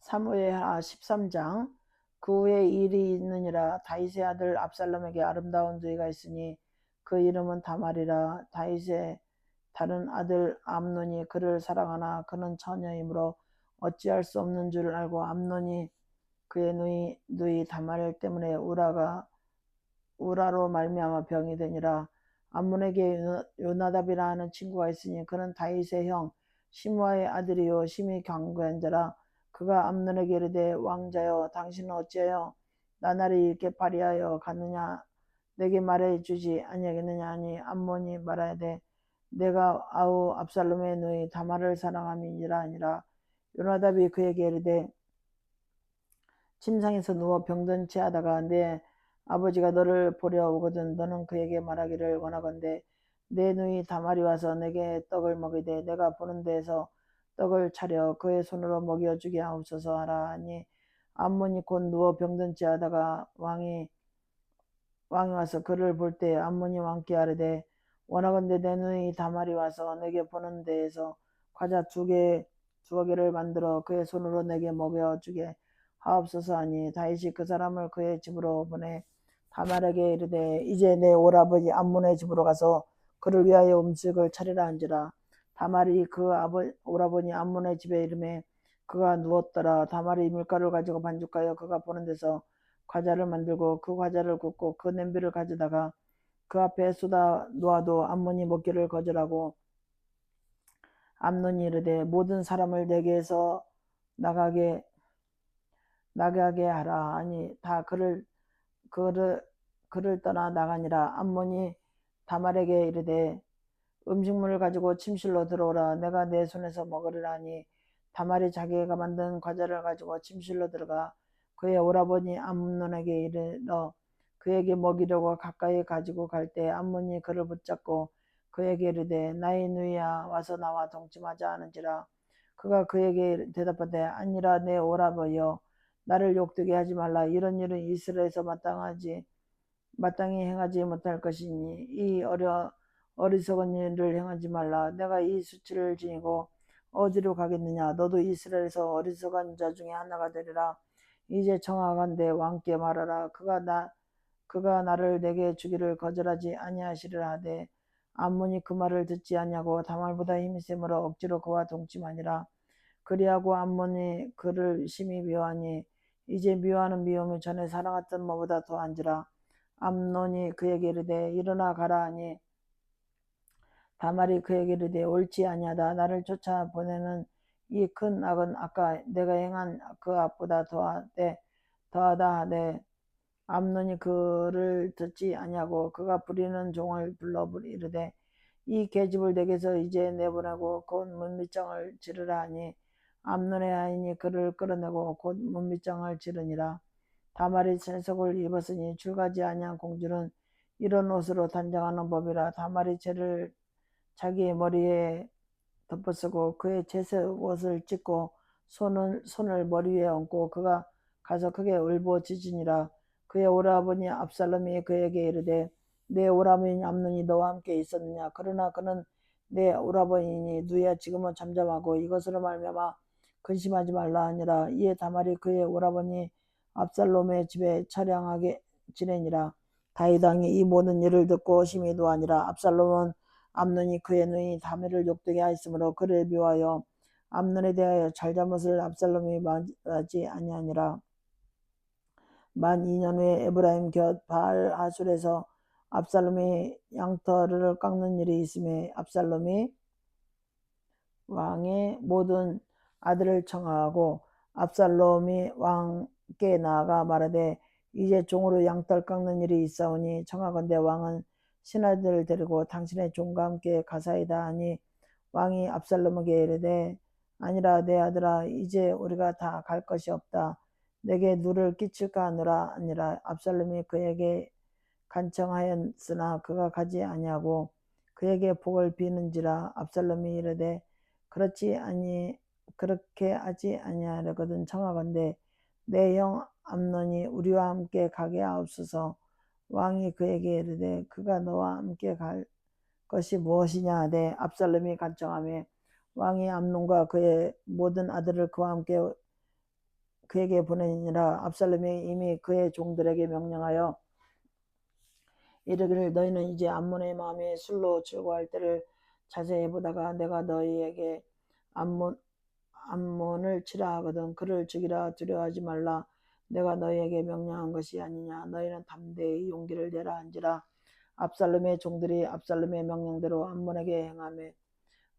사무엘하 13장. 그 후에 일이 있느니라. 다윗의 아들 압살롬에게 아름다운 누이가 있으니 그 이름은 다말이라. 다윗의 다른 아들 암논이 그를 사랑하나 그는 처녀이므로 어찌할 수 없는 줄 알고 암논이 그의 누이 다말 때문에 우라로 말미암아 병이 되니라. 암몬에게 요나답이라 하는 친구가 있으니 그는 다윗의 형 시므아의 아들이요 심히 견고한 자라. 그가 암논에게 이르되 왕자여 당신은 어찌하여 나날이 이렇게 발이하여 갔느냐 내게 말해 주지 아니하겠느냐 하니 암몬이 말하되 내가 아우 압살롬의 누이 다말을 사랑함이니라 하니라. 요나답이 그에게 이르되 침상에서 누워 병든 채 하다가 내 아버지가 너를 보려 오거든 너는 그에게 말하기를 원하건대 내 누이 다말이 와서 내게 떡을 먹이되 내가 보는 데에서 떡을 차려 그의 손으로 먹여주게 하옵소서 하라 하니 암몬이 곧 누워 병든 채 하다가 왕이 와서 그를 볼 때 암몬이 왕께 아뢰되 원하건대 내 누이 다말이 와서 내게 보는 데에서 과자 두어 개를 만들어 그의 손으로 내게 먹여주게 하옵소서 하니 다윗이 그 사람을 그의 집으로 보내 다말에게 이르되 이제 내 오라버니 암몬의 집으로 가서 그를 위하여 음식을 차리라 한지라. 다말이 그 오라버니 암몬의 집에 이르매 그가 누웠더라. 다말이 밀가루를 가지고 반죽하여 그가 보는 데서 과자를 만들고 그 과자를 굽고 그 냄비를 가져다가 그 앞에 쏟아 놓아도 암몬이 먹기를 거절하고 암논이 이르되 모든 사람을 내게서 나가게 하라 하니 다 그를 떠나 나가니라. 암몬이 다말에게 이르되 음식물을 가지고 침실로 들어오라 내가 내 손에서 먹으리라 하니 다말이 자기가 만든 과자를 가지고 침실로 들어가 그의 오라버니 암논에게 이르러 그에게 먹이려고 가까이 가지고 갈 때 암논이 그를 붙잡고 그에게 이르되 나의 누이야 와서 나와 동침하자 하는지라. 그가 그에게 대답하되 아니라 내 오라버니여 나를 욕되게 하지 말라. 이런 일은 이스라엘에서 마땅히 행하지 못할 것이니 이 어리석은 일을 행하지 말라. 내가 이 수치를 지니고 어디로 가겠느냐. 너도 이스라엘에서 어리석은 자 중에 하나가 되리라. 이제 청하건대 왕께 말하라. 그가 나를 내게 주기를 거절하지 아니하시리라 하되 암몬이 그 말을 듣지 아니하고 다말보다 힘이 세므로 억지로 그와 동침하니라. 그리하고 암몬이 그를 심히 미워하니 이제 미워하는 미움이 전에 사랑했던 것보다 더한지라. 암논이 그에게 이르되 일어나 가라 하니 다말이 그에게 이르되 옳지 아니하다. 나를 쫓아 보내는 이 큰 악은 아까 내가 행한 그 악보다 더하다 하되 암논이 그를 듣지 아니하고 그가 부리는 종을 불러 이르되 이 계집을 내게서 이제 내보내고 곧 문밑장을 지르라 하니 암논의 하인이 그를 끌어내고 곧 문밑장을 지르니라. 다말이 채석을 입었으니 출가지 아니한 공주는 이런 옷으로 단장하는 법이라. 다말이 채를 자기의 머리에 덮어쓰고 그의 채색 옷을 찢고 손을 머리 위에 얹고 그가 가서 크게 울부짖으니라. 그의 오라버니 압살롬이 그에게 이르되 내 오라버니 암논이 너와 함께 있었느냐. 그러나 그는 내 오라버니니 누이야 지금은 잠잠하고 이것으로 말미암아 근심하지 말라 하니라. 이에 다말이 그의 오라버니 압살롬의 집에 처량하게 지내니라. 다윗 왕이 이 모든 일을 듣고 심히 노하니라. 압살롬은 암논이 그의 누이 다말을 욕되게 하였으므로 그를 미워하여 암논에 대하여 잘잘못을 압살롬이 말하지 아니하니라. 만 2년 후에 에브라임 곁 바알 하술에서 압살롬이 양털을 깎는 일이 있음에 압살롬이 왕의 모든 아들을 청하고 압살롬이 왕께 나아가 말하되 이제 종으로 양털 깎는 일이 있사오니 청하건대 왕은 신하들을 데리고 당신의 종과 함께 가사이다 하니 왕이 압살롬에게 이르되 아니라 내 아들아 이제 우리가 다 갈 것이 없다. 내게 누를 끼칠까 하노라 하니라. 압살롬이 그에게 간청하였으나 그가 가지 아니하고 그에게 복을 비는지라. 압살롬이 이르되 그렇게 하지 아니하려거든 청하건대 내 형 암논이 우리와 함께 가게 하옵소서. 왕이 그에게 이르되 그가 너와 함께 갈 것이 무엇이냐 하되 압살롬이 간청하며 왕이 암논과 그의 모든 아들을 그와 함께 그에게 보내니라. 압살롬이 이미 그의 종들에게 명령하여 이르기를 너희는 이제 암몬의 마음이 술로 즐거워할 때를 자세히 보다가 내가 너희에게 암몬을 치라 하거든 그를 죽이라 두려워하지 말라. 내가 너희에게 명령한 것이 아니냐. 너희는 담대히 용기를 내라 한지라. 압살롬의 종들이 압살롬의 명령대로 암몬에게 행하며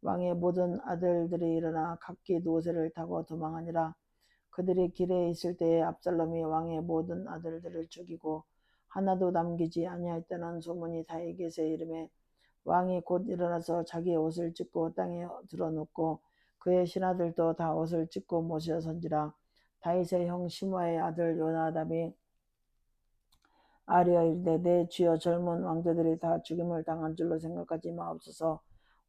왕의 모든 아들들이 일어나 각기 노새를 타고 도망하니라. 그들이 길에 있을 때에 압살롬이 왕의 모든 아들들을 죽이고 하나도 남기지 아니하였다는 소문이 다윗에게 이르매 왕이 곧 일어나서 자기의 옷을 찢고 땅에 드러눕고 그의 신하들도 다 옷을 찢고 모셔 선지라. 다윗의 형 시므아의 아들 요나답이 아뢰어 이르되 내 주여 젊은 왕자들이 다 죽임을 당한 줄로 생각하지 마옵소서.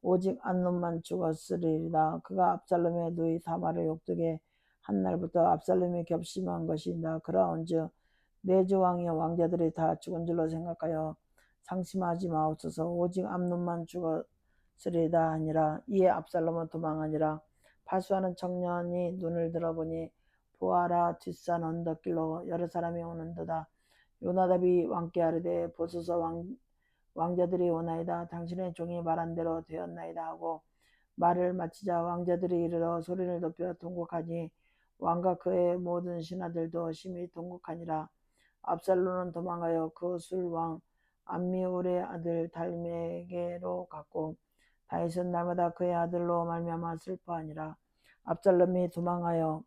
오직 암논만 죽었으리이다. 그가 압살롬의 누이 다말을 욕되게 한 날부터 압살롬이 겹심한 것이니라. 그러온즉 내 주 왕이여 왕자들이 다 죽은 줄로 생각하여 상심하지 마옵소서. 오직 암논만 죽었으리이다 하니라. 이에 압살롬은 도망하니라. 파수하는 청년이 눈을 들어보니 보아라 뒷산 언덕길로 여러 사람이 오는도다. 요나답이 왕께 아뢰되 보소서 왕자들이 오나이다. 당신의 종이 말한 대로 되었나이다 하고 말을 마치자 왕자들이 이르러 소리를 높여 통곡하니 왕과 그의 모든 신하들도 심히 통곡하니라. 압살롬은 도망하여 그 술왕 암미울의 아들 달메게로 갔고 다윗은 날마다 그의 아들로 말미암아 슬퍼하니라. 압살롬이 도망하여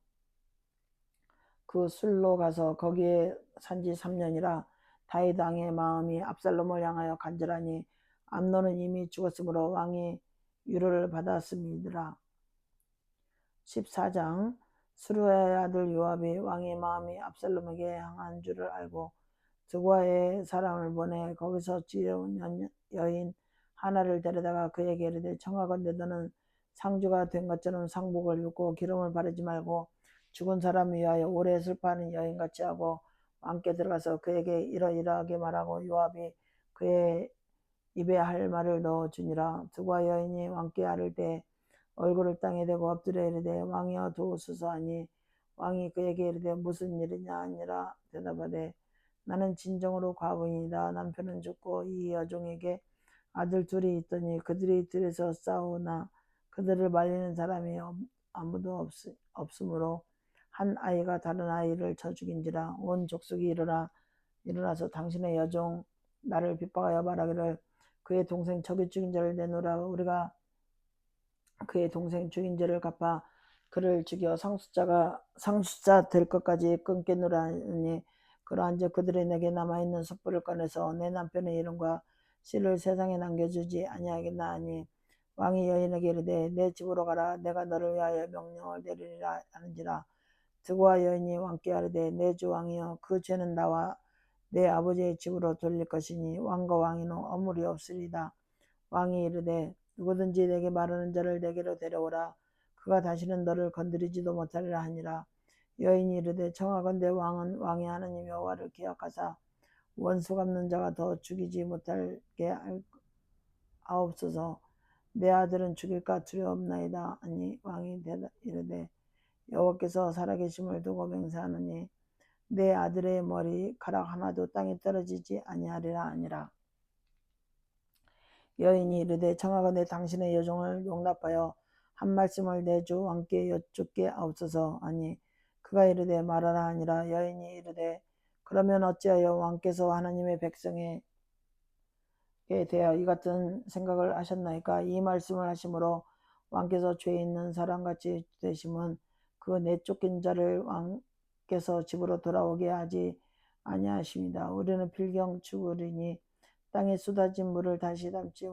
그 술로 가서 거기에 산지 3년이라. 다윗 왕의 마음이 압살롬을 향하여 간절하니 암논은 이미 죽었으므로 왕이 위로를 받았음이니라. 14장. 수르야의 아들 요압이 왕의 마음이 압살롬에게 향한 줄을 알고 드고아의 사람을 보내 거기서 지혜로운 여인 하나를 데려다가 그에게 이르되 청하건대 너는 상주가 된 것처럼 상복을 입고 기름을 바르지 말고 죽은 사람을 위하여 오래 슬퍼하는 여인같이 하고 왕께 들어가서 그에게 이러이러하게 말하고 요압이 그의 입에 할 말을 넣어주니라. 드고아 여인이 왕께 아를 때 얼굴을 땅에 대고 엎드려 이르되 왕이여 도우소서 하니 왕이 그에게 이르되 무슨 일이냐 하니라. 대답하되 나는 진정으로 과부이다. 남편은 죽고 이 여종에게 아들 둘이 있더니 그들이 들에서 싸우나 그들을 말리는 사람이 아무도 없으므로 한 아이가 다른 아이를 쳐 죽인지라. 온 족속이 일어나서 당신의 여종 나를 핍박하여 말하기를 그의 동생 저기 죽인 자를 내놓으라. 우리가 그의 동생 죽인 죄를 갚아 그를 죽여 상속자 될 것까지 끊겠노라 하니 그러한즉 그들이 내게 남아있는 숯불을 꺼내서 내 남편의 이름과 씨를 세상에 남겨주지 아니하겠나 하니 왕이 여인에게 이르되 내 집으로 가라. 내가 너를 위하여 명령을 내리리라 하는지라. 드고아 여인이 왕께 아뢰되 내 주 왕이여 그 죄는 나와 내 아버지의 집으로 돌릴 것이니 왕과 왕위는 어물이 없으리이다. 왕이 이르되 누구든지 내게 말하는 자를 내게로 데려오라. 그가 다시는 너를 건드리지도 못하리라 하니라. 여인이 이르되 청하건대 왕은 왕의 하나님 여호와를 기억하사 원수 갚는 자가 더 죽이지 못하게 하옵소서. 내 아들은 죽일까 두려움나이다 하니 왕이 이르되 여호와께서 살아계심을 두고 맹세하노니 내 아들의 머리카락 하나도 땅에 떨어지지 아니하리라 하니라. 여인이 이르되 청하건대 당신의 여종을 용납하여 한 말씀을 내 주 왕께 여쭙게 하옵소서 하니 그가 이르되 말하라 하니라. 여인이 이르되 그러면 어찌하여 왕께서 하나님의 백성에게 대하여 이 같은 생각을 하셨나이까. 이 말씀을 하심으로 왕께서 죄 있는 사람같이 되심은 그 내쫓긴 자를 왕께서 집으로 돌아오게 하지 아니하심이다. 우리는 필경 죽으리니 땅에 쏟아진 물을 다시 담지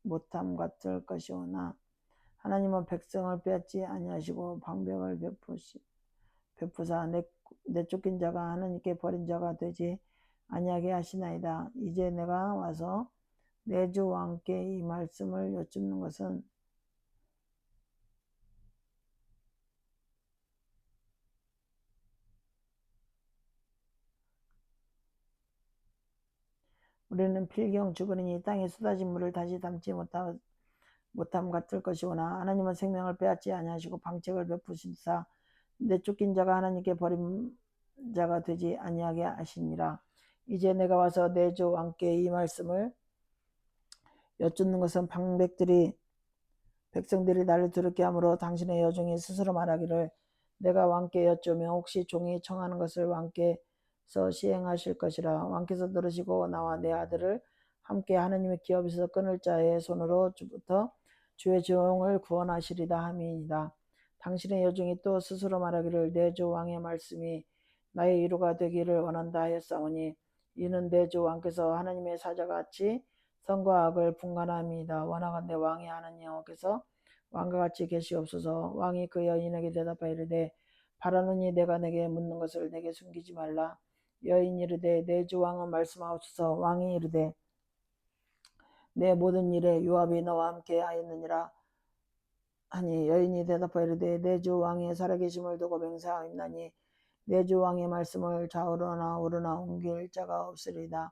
못함 같을 것이오나 하나님은 백성을 빼앗지 아니하시고 방백을 베푸사 내쫓긴 자가 하나님께 버린 자가 되지 아니하게 하시나이다. 이제 내가 와서 내 주 왕께 이 말씀을 여쭙는 것은 우리는 필경 죽으리니 땅에 쏟아진 물을 다시 담지 못함 같을 것이오나 하나님은 생명을 빼앗지 아니하시고 방책을 베푸시사 내쫓긴 자가 하나님께 버림자가 되지 아니하게 하시니라. 이제 내가 와서 내 주 왕께 이 말씀을 여쭙는 것은 백성들이 나를 두렵게 하므로 당신의 여종이 스스로 말하기를 내가 왕께 여쭈며 혹시 종이 청하는 것을 왕께서 시행하실 것이라. 왕께서 들으시고 나와 내 아들을 함께 하나님의 기업에서 끊을 자의 손으로부터 주의 종을 구원하시리다 함이니이다. 당신의 여종이 또 스스로 말하기를 내 주 왕의 말씀이 나의 위로가 되기를 원한다 하였사오니 이는 내 주 왕께서 하나님의 사자같이 선과 악을 분간함이니이다. 원하건대 왕이 하나님 여호와께서 왕과 같이 계시옵소서. 왕이 그 여인에게 대답하여 이르되 바라노니 내가 내게 묻는 것을 내게 숨기지 말라. 여인이 이르되 내 주 왕은 말씀하옵소서. 왕이 이르되 내 모든 일에 요압이 너와 함께 하였느니라 하니 여인이 대답하여 이르되 내 주 왕의 살아계심을 두고 맹세하였나니 내 주 왕의 말씀을 좌우로나 우로나 옮길 자가 없으리이다.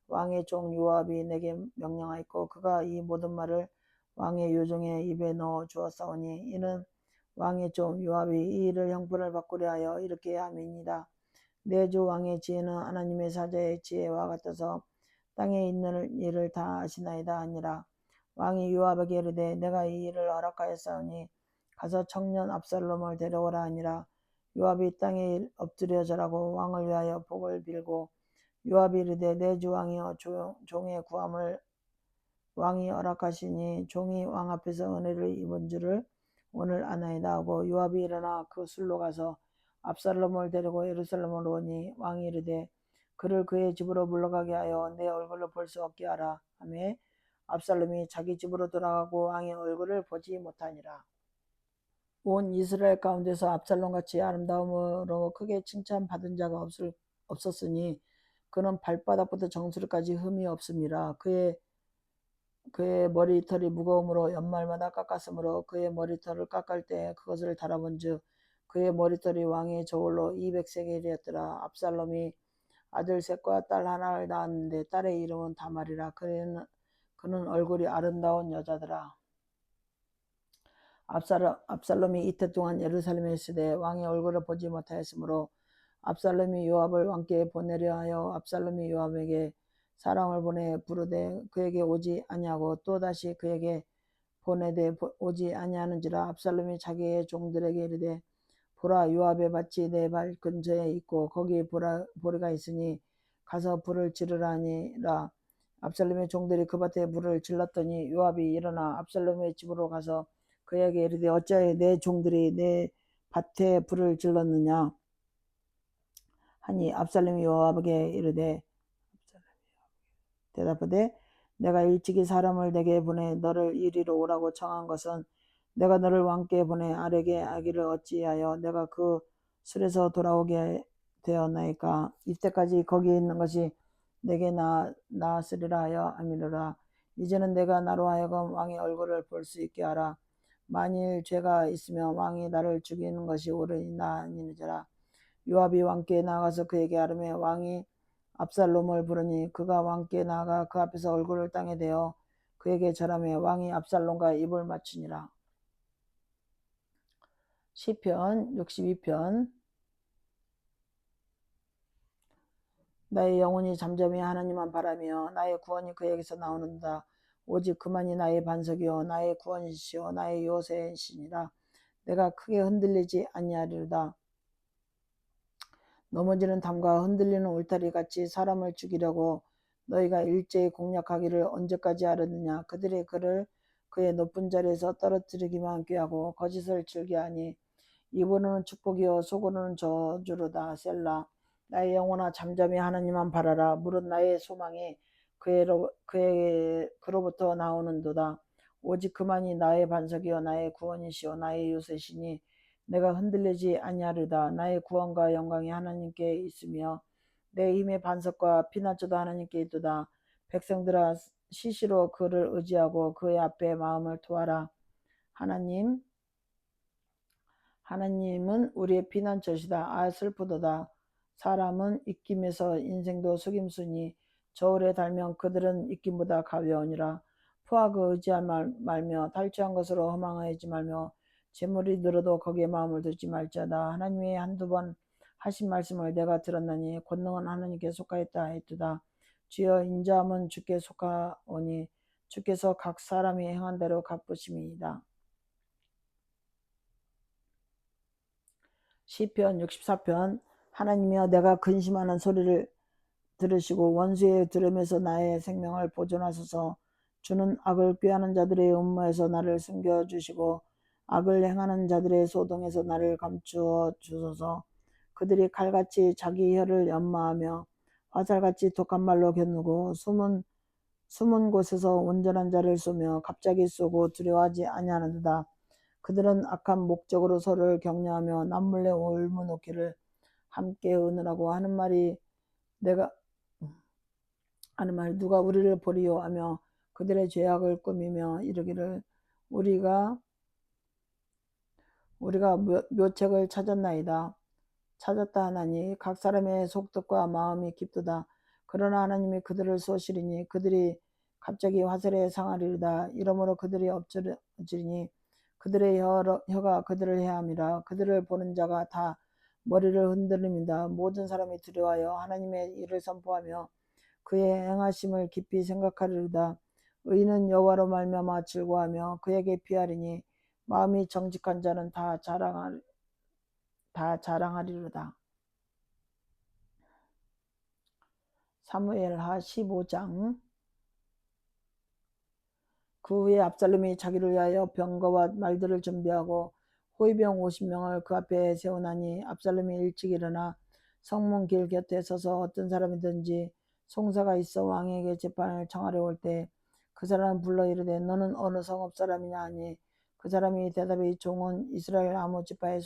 왕의 종 요압이 내게 명령하였고 그가 이 모든 말을 왕의 요종의 입에 넣어 주었사오니 이는 왕의 종 요압이 이 일을 형벌을 바꾸려 하여 이렇게 함이니이다. 내 주 왕의 지혜는 하나님의 사자의 지혜와 같아서 땅에 있는 일을 다 아시나이다 하니라. 왕이 요압에게 이르되 내가 이 일을 허락하였사오니 가서 청년 압살롬을 데려오라 하니라. 요압이 땅에 엎드려 절하고 왕을 위하여 복을 빌고 요압이 이르되 내 주 왕이여 종의 구함을 왕이 허락하시니 종이 왕 앞에서 은혜를 입은 줄을 오늘 아나이다 하고 요압이 일어나 그 술로 가서 압살롬을 데리고 예루살렘으로 오니 왕이 이르되 그를 그의 집으로 물러가게 하여 내 얼굴을 볼 수 없게 하라 하매 압살롬이 자기 집으로 돌아가고 왕의 얼굴을 보지 못하니라. 온 이스라엘 가운데서 압살롬같이 아름다움으로 크게 칭찬받은 자가 없었으니 그는 발바닥부터 정수리까지 흠이 없음이라. 그의 머리털이 무거움으로 연말마다 깎았으므로 그의 머리털을 깎을 때 그것을 달아본즉 그의 머리털이 왕의 저울로 200세겔이었더라. 압살롬이 아들 셋과 딸 하나를 낳았는데 딸의 이름은 다말이라. 그는 얼굴이 아름다운 여자더라. 압살롬이 이태 동안 예루살렘에 있으되 왕의 얼굴을 보지 못하였으므로 압살롬이 요압을 왕께 보내려 하여 압살롬이 요압에게 사람을 보내 부르되 그에게 오지 아니하고 또다시 그에게 보내되 오지 아니하는지라. 압살롬이 자기의 종들에게 이르되 보라 요압의 밭이 내 발 근처에 있고 거기 보리가 있으니 가서 불을 지르라 하니라. 압살롬의 종들이 그 밭에 불을 질렀더니 요압이 일어나 압살롬의 집으로 가서 그에게 이르되 어찌하여 내 종들이 내 밭에 불을 질렀느냐 하니 압살롬이 요압에게 이르되 대답하되 내가 일찍이 사람을 내게 보내 너를 이리로 오라고 청한 것은 내가 너를 왕께 보내 아래게 하기를 어찌하여 내가 그 술에서 돌아오게 되었나이까. 이때까지 거기에 있는 것이 내게 나았으리라 하여 함이로라. 이제는 내가 나로 하여금 왕의 얼굴을 볼 수 있게 하라. 만일 죄가 있으면 왕이 나를 죽이는 것이 옳으나 아니니라. 요압이 왕께 나가서 그에게 아뢰매 왕이 압살롬을 부르니 그가 왕께 나가 그 앞에서 얼굴을 땅에 대어 그에게 절하매 왕이 압살롬과 입을 맞추니라. 시편 62편. 나의 영혼이 잠잠히 하나님만 바라며 나의 구원이 그에게서 나오는다. 오직 그만이 나의 반석이요 나의 구원이시요 나의 요새이시니라. 내가 크게 흔들리지 아니하리로다. 넘어지는 담과 흔들리는 울타리 같이 사람을 죽이려고 너희가 일제히 공략하기를 언제까지 하려느냐. 그들이 그를 그의 높은 자리에서 떨어뜨리기만 꾀하고 거짓을 즐겨하니 입으로는 축복이요 속으로는 저주로다. 셀라. 나의 영혼아 잠잠히 하나님만 바라라. 무릇 나의 소망이 그로부터 나오는도다. 오직 그만이 나의 반석이요 나의 구원이시요 나의 요새시니 내가 흔들리지 아니하리다. 나의 구원과 영광이 하나님께 있으며 내 힘의 반석과 피난처도 하나님께 있도다. 백성들아 시시로 그를 의지하고 그의 앞에 마음을 토하라. 하나님은 우리의 피난처시다. 아 슬프도다. 사람은 입김에서 인생도 속임수니 저울에 달면 그들은 입김보다 가벼우니라. 포악을 의지하지 말며 탈취한 것으로 허망하지 말며 재물이 늘어도 거기에 마음을 두지 말지어다. 하나님이 한두 번 하신 말씀을 내가 들었나니 권능은 하나님께 속하였다 했도다. 주여 인자함은 주께 속하오니 주께서 각 사람이 행한 대로 갚으심이니이다. 시편 64편. 하나님이여 내가 근심하는 소리를 들으시고 원수의 들음에서 나의 생명을 보존하소서. 주는 악을 꾀하는 자들의 음모에서 나를 숨겨주시고 악을 행하는 자들의 소동에서 나를 감추어 주소서. 그들이 칼같이 자기 혀를 연마하며 화살같이 독한 말로 겨누고 숨은 곳에서 온전한 자를 쏘며 갑자기 쏘고 두려워하지 아니하는도다. 그들은 악한 목적으로 서로를 격려하며 남몰래 올무놓기를 함께 의논하고 하는 말이 누가 우리를 보리요 하며 그들의 죄악을 꾸미며 이르기를 우리가 묘책을 찾았나이다. 찾았다 하나니 각 사람의 속뜻과 마음이 깊도다. 그러나 하나님이 그들을 쏘시리니 그들이 갑자기 화살에 상하리로다. 이러므로 그들이 엎드리니 그들의 혀가 그들을 해함이라. 그들을 보는 자가 다 머리를 흔들립니다. 모든 사람이 두려워하여 하나님의 일을 선포하며 그의 행하심을 깊이 생각하리로다. 의인은 여호와로 말미암아 즐거워하며 그에게 피하리니 마음이 정직한 자는 다 자랑하리로다. 사무엘하 15장. 그 후에 압살롬이 자기를 위하여 병거와 말들을 준비하고 호위병 50명을 그 앞에 세우나니 압살롬이 일찍 일어나 성문 길 곁에 서서 어떤 사람이든지 송사가 있어 왕에게 재판을 청하려 올 때 그 사람을 불러 이르되 너는 어느 성읍 사람이냐 하니 그 사람이 대답이 종은 이스라엘 아무 지파에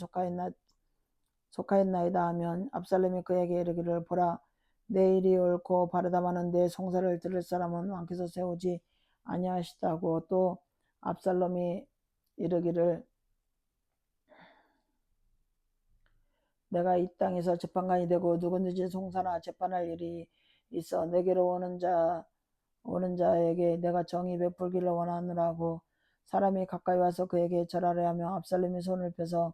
속하였나이다 하면 압살롬이 그에게 이르기를 보라 내 일이 옳고 바르다마는 내 송사를 들을 사람은 왕께서 세우지 아니하시다고. 또 압살롬이 이르기를 내가 이 땅에서 재판관이 되고 누구든지 송사나 재판할 일이 있어 내게로 오는 자에게 내가 정의 베풀기를 원하노라고 사람이 가까이 와서 그에게 절하려 하며 압살롬이 손을 펴서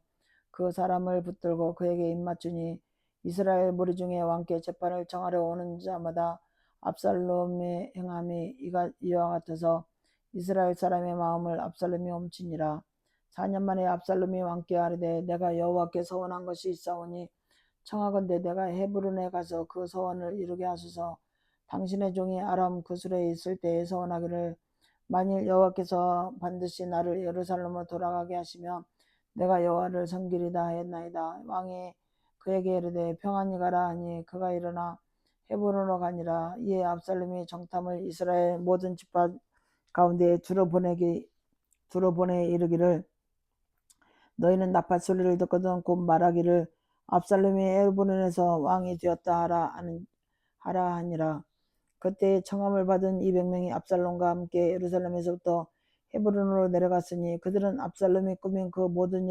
그 사람을 붙들고 그에게 입맞추니 이스라엘 무리 중에 왕께 재판을 청하려 오는 자마다 압살롬의 행함이 이와 같아서 이스라엘 사람의 마음을 압살롬이 훔치니라. 4년 만에 압살롬이 왕께 아뢰되 내가 여호와께 서원한 것이 있사오니 청하건대 내가 헤브론에 가서 그 서원을 이루게 하소서. 당신의 종이 아람 구술에 있을 때에 서원하기를 만일 여호와께서 반드시 나를 예루살렘으로 돌아가게 하시면 내가 여호와를 섬기리다 했나이다. 왕이 그에게 이르되 평안히 가라 하니 그가 일어나 헤브론으로 가니라. 이에 압살롬이 정탐을 이스라엘 모든 지파 가운데 두루보내 이르기를 너희는 나팔 소리를 듣거든 곧 말하기를 압살롬이 헤브론에서 왕이 되었다 하라 하니라. 그때 청함을 받은 200명이 압살롬과 함께 예루살렘에서부터 헤브론으로 내려갔으니 그들은 압살롬이 꾸민 그 모든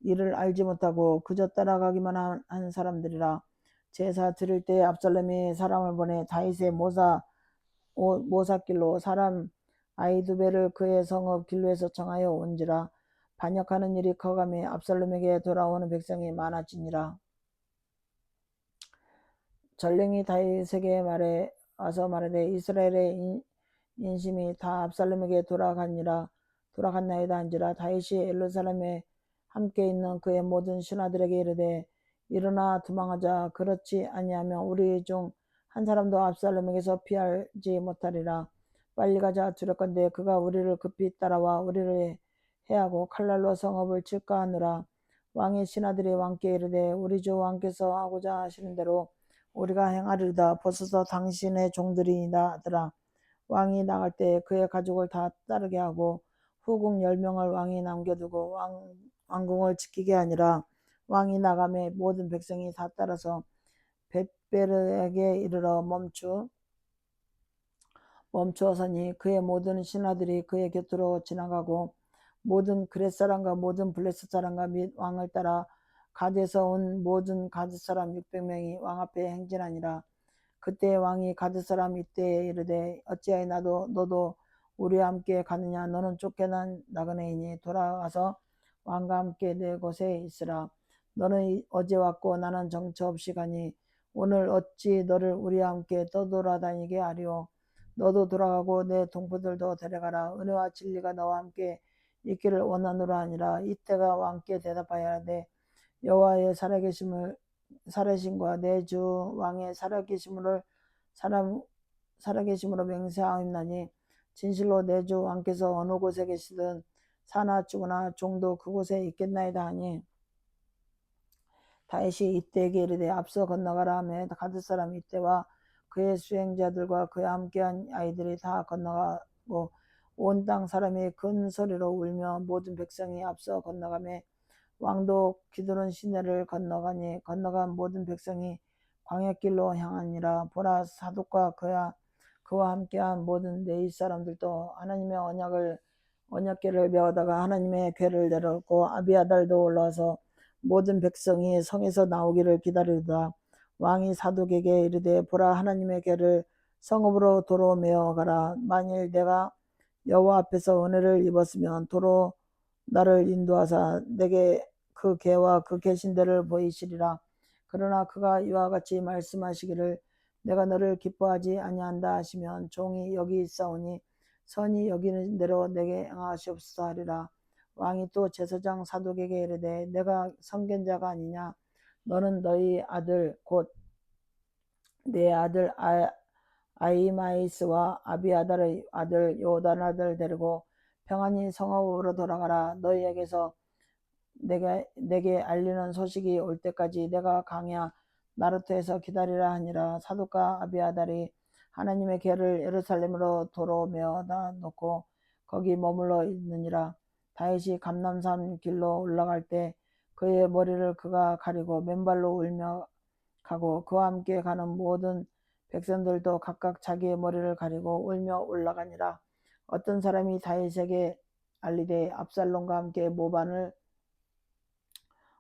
일을 알지 못하고 그저 따라가기만 한 사람들이라. 제사 드릴 때 압살롬이 사람을 보내 다윗의 모사길로 사람 아히두벨을 그의 성읍 길로에서 청하여 온지라. 반역하는 일이 커가며 압살롬에게 돌아오는 백성이 많아지니라. 전령이 다윗에게 와서 말하되 이스라엘의 인심이 다 압살롬에게 돌아갔나이다 한지라. 다윗이 예루살렘에 함께 있는 그의 모든 신하들에게 이르되 일어나 도망하자. 그렇지 아니하면 우리 중 한 사람도 압살롬에게서 피하지 못하리라. 빨리 가자. 두렵건대 그가 우리를 급히 따라와 우리를 해하고 칼날로 성읍을 칠까 하느라. 왕의 신하들이 왕께 이르되 우리 주 왕께서 하고자 하시는 대로 우리가 행하리로다. 보소서 당신의 종들이니이다 하더라. 왕이 나갈 때 그의 가족을 다 따르게 하고 후궁 10명을 왕이 남겨두고 왕궁을 지키게 하니라. 왕이 나가매 모든 백성이 다 따라서 벳베르에게 이르러 멈추어서니 그의 모든 신하들이 그의 곁으로 지나가고 모든 그렛 사람과 모든 블레셋 사람과 및 왕을 따라 가드에서 온 모든 가드 사람 600명이 왕 앞에 행진하니라. 그때 왕이 가드 사람 이때에 이르되 어찌하여 너도 우리와 함께 가느냐. 너는 쫓겨난 나그네이니 돌아가서 왕과 함께 내 곳에 있으라. 너는 어제 왔고 나는 정처 없이 가니 오늘 어찌 너를 우리와 함께 떠돌아다니게 하리오. 너도 돌아가고 내 동포들도 데려가라. 은혜와 진리가 너와 함께 있기를 원하노라 하니라. 이때가 왕께 대답하여야 하되 여호와의 살아계심과 내 주 왕의 살아계심으로 맹세하옵나니 진실로 내 주 왕께서 어느 곳에 계시든 사나 죽으나 종도 그곳에 있겠나이다 하니 다윗이 이때에게 이르되 앞서 건너가라 하며 가드 사람 이때와 그의 수행자들과 그와 함께한 아이들이 다 건너가고 온 땅 사람이 큰 소리로 울며 모든 백성이 앞서 건너가며 왕도 기드론 시내를 건너간 모든 백성이 광야길로 향하니라. 보라, 사독과 그와 함께한 모든 네이 사람들도 하나님의 언약궤를 메어다가 하나님의 궤를 내려놓고 아비아달도 올라와서 모든 백성이 성에서 나오기를 기다리다. 왕이 사독에게 이르되 보라, 하나님의 궤를 성읍으로 도로 메어 가라. 만일 내가 여호와 앞에서 은혜를 입었으면 도로 나를 인도하사 내게 그 궤와 그 계신 데를 보이시리라. 그러나 그가 이와 같이 말씀하시기를 내가 너를 기뻐하지 아니한다 하시면 종이 여기 있사오니 선이 여기는 대로 내게 행하시옵소서 하리라. 왕이 또 제사장 사독에게 이르되 내가 선견자가 아니냐. 너는 너희 아들 곧 내 아들 아히마이스와 아비아달의 아들 요다나를 데리고 평안히 성읍으로 돌아가라. 너희에게서 내게 알리는 소식이 올 때까지 내가 강야 나루토에서 기다리라 하니라. 사독과 아비아달이 하나님의 궤를 예루살렘으로 도로 메어다 놓고 거기 머물러 있느니라. 다윗이 감람산 길로 올라갈 때 그의 머리를 그가 가리고 맨발로 울며 가고 그와 함께 가는 모든 백성들도 각각 자기의 머리를 가리고 울며 올라가니라. 어떤 사람이 다윗에게 알리되 압살롬과 함께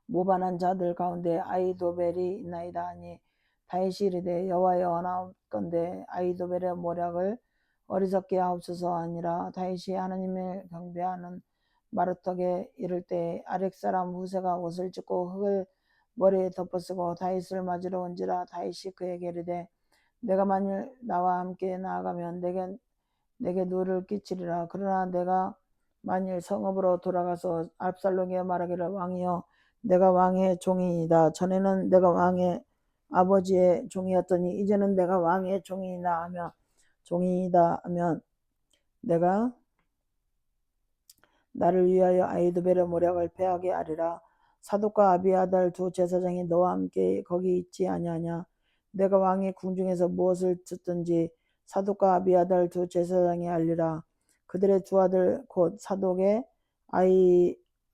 모반한 자들 가운데 아히도벨이 있나이다 하니 다윗이 이르되 여호와의 원하건대 아히도벨의 모략을 어리석게 하옵소서 하니라. 다윗이 하나님을 경배하는 마루턱에 이를 때 아렉 사람 후세가 옷을 찢고 흙을 머리에 덮어쓰고 다윗을 맞으러 온지라. 다윗이 그에게 이르되 내가 만일 나와 함께 나아가면 내게 누를 끼치리라. 그러나 내가 만일 성읍으로 돌아가서 압살롬에게 말하기를 왕이여 내가 왕의 종이이다. 전에는 내가 왕의 아버지의 종이었더니 이제는 내가 왕의 종이이다 하면 내가 나를 위하여 아히도벨의 모략을 패하게 하리라. 사독과 아비아달 두 제사장이 너와 함께 거기 있지 아니하냐. 내가 왕의 궁중에서 무엇을 듣든지 사독과 아비아달 두 제사장이 알리라. 그들의 두 아들 곧 사독의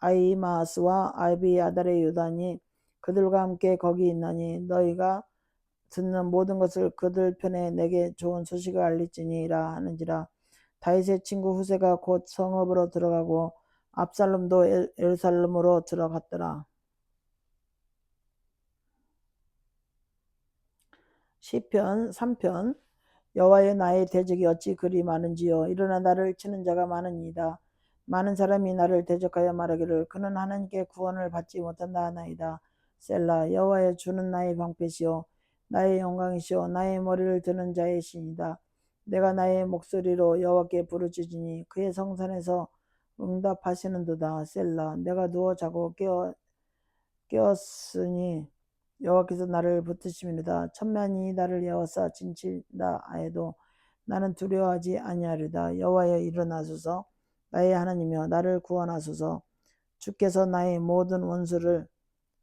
아히마스와 아비아달의 유다니 그들과 함께 거기 있나니 너희가 듣는 모든 것을 그들 편에 내게 좋은 소식을 알릴지니라 하는지라. 다윗의 친구 후세가 곧 성읍으로 들어가고 압살롬도 예루살렘으로 들어갔더라. 시편 3편. 여호와여 나의 대적이 어찌 그리 많은지요. 일어나 나를 치는 자가 많으니이다. 많은 사람이 나를 대적하여 말하기를 그는 하나님께 구원을 받지 못한다 하나이다. 셀라. 여호와여 주는 나의 방패시오 나의 영광이시오 나의 머리를 드는 자의 신이다. 내가 나의 목소리로 여호와께 부르짖으니 그의 성산에서 응답하시는도다. 셀라. 내가 누워 자고 깨었으니 여호와께서 나를 붙드심이로다. 천만이 나를 에워싸 진친다 하여도 나는 두려워하지 아니하리다. 여호와여 일어나소서. 나의 하나님이여 나를 구원하소서. 주께서 나의 모든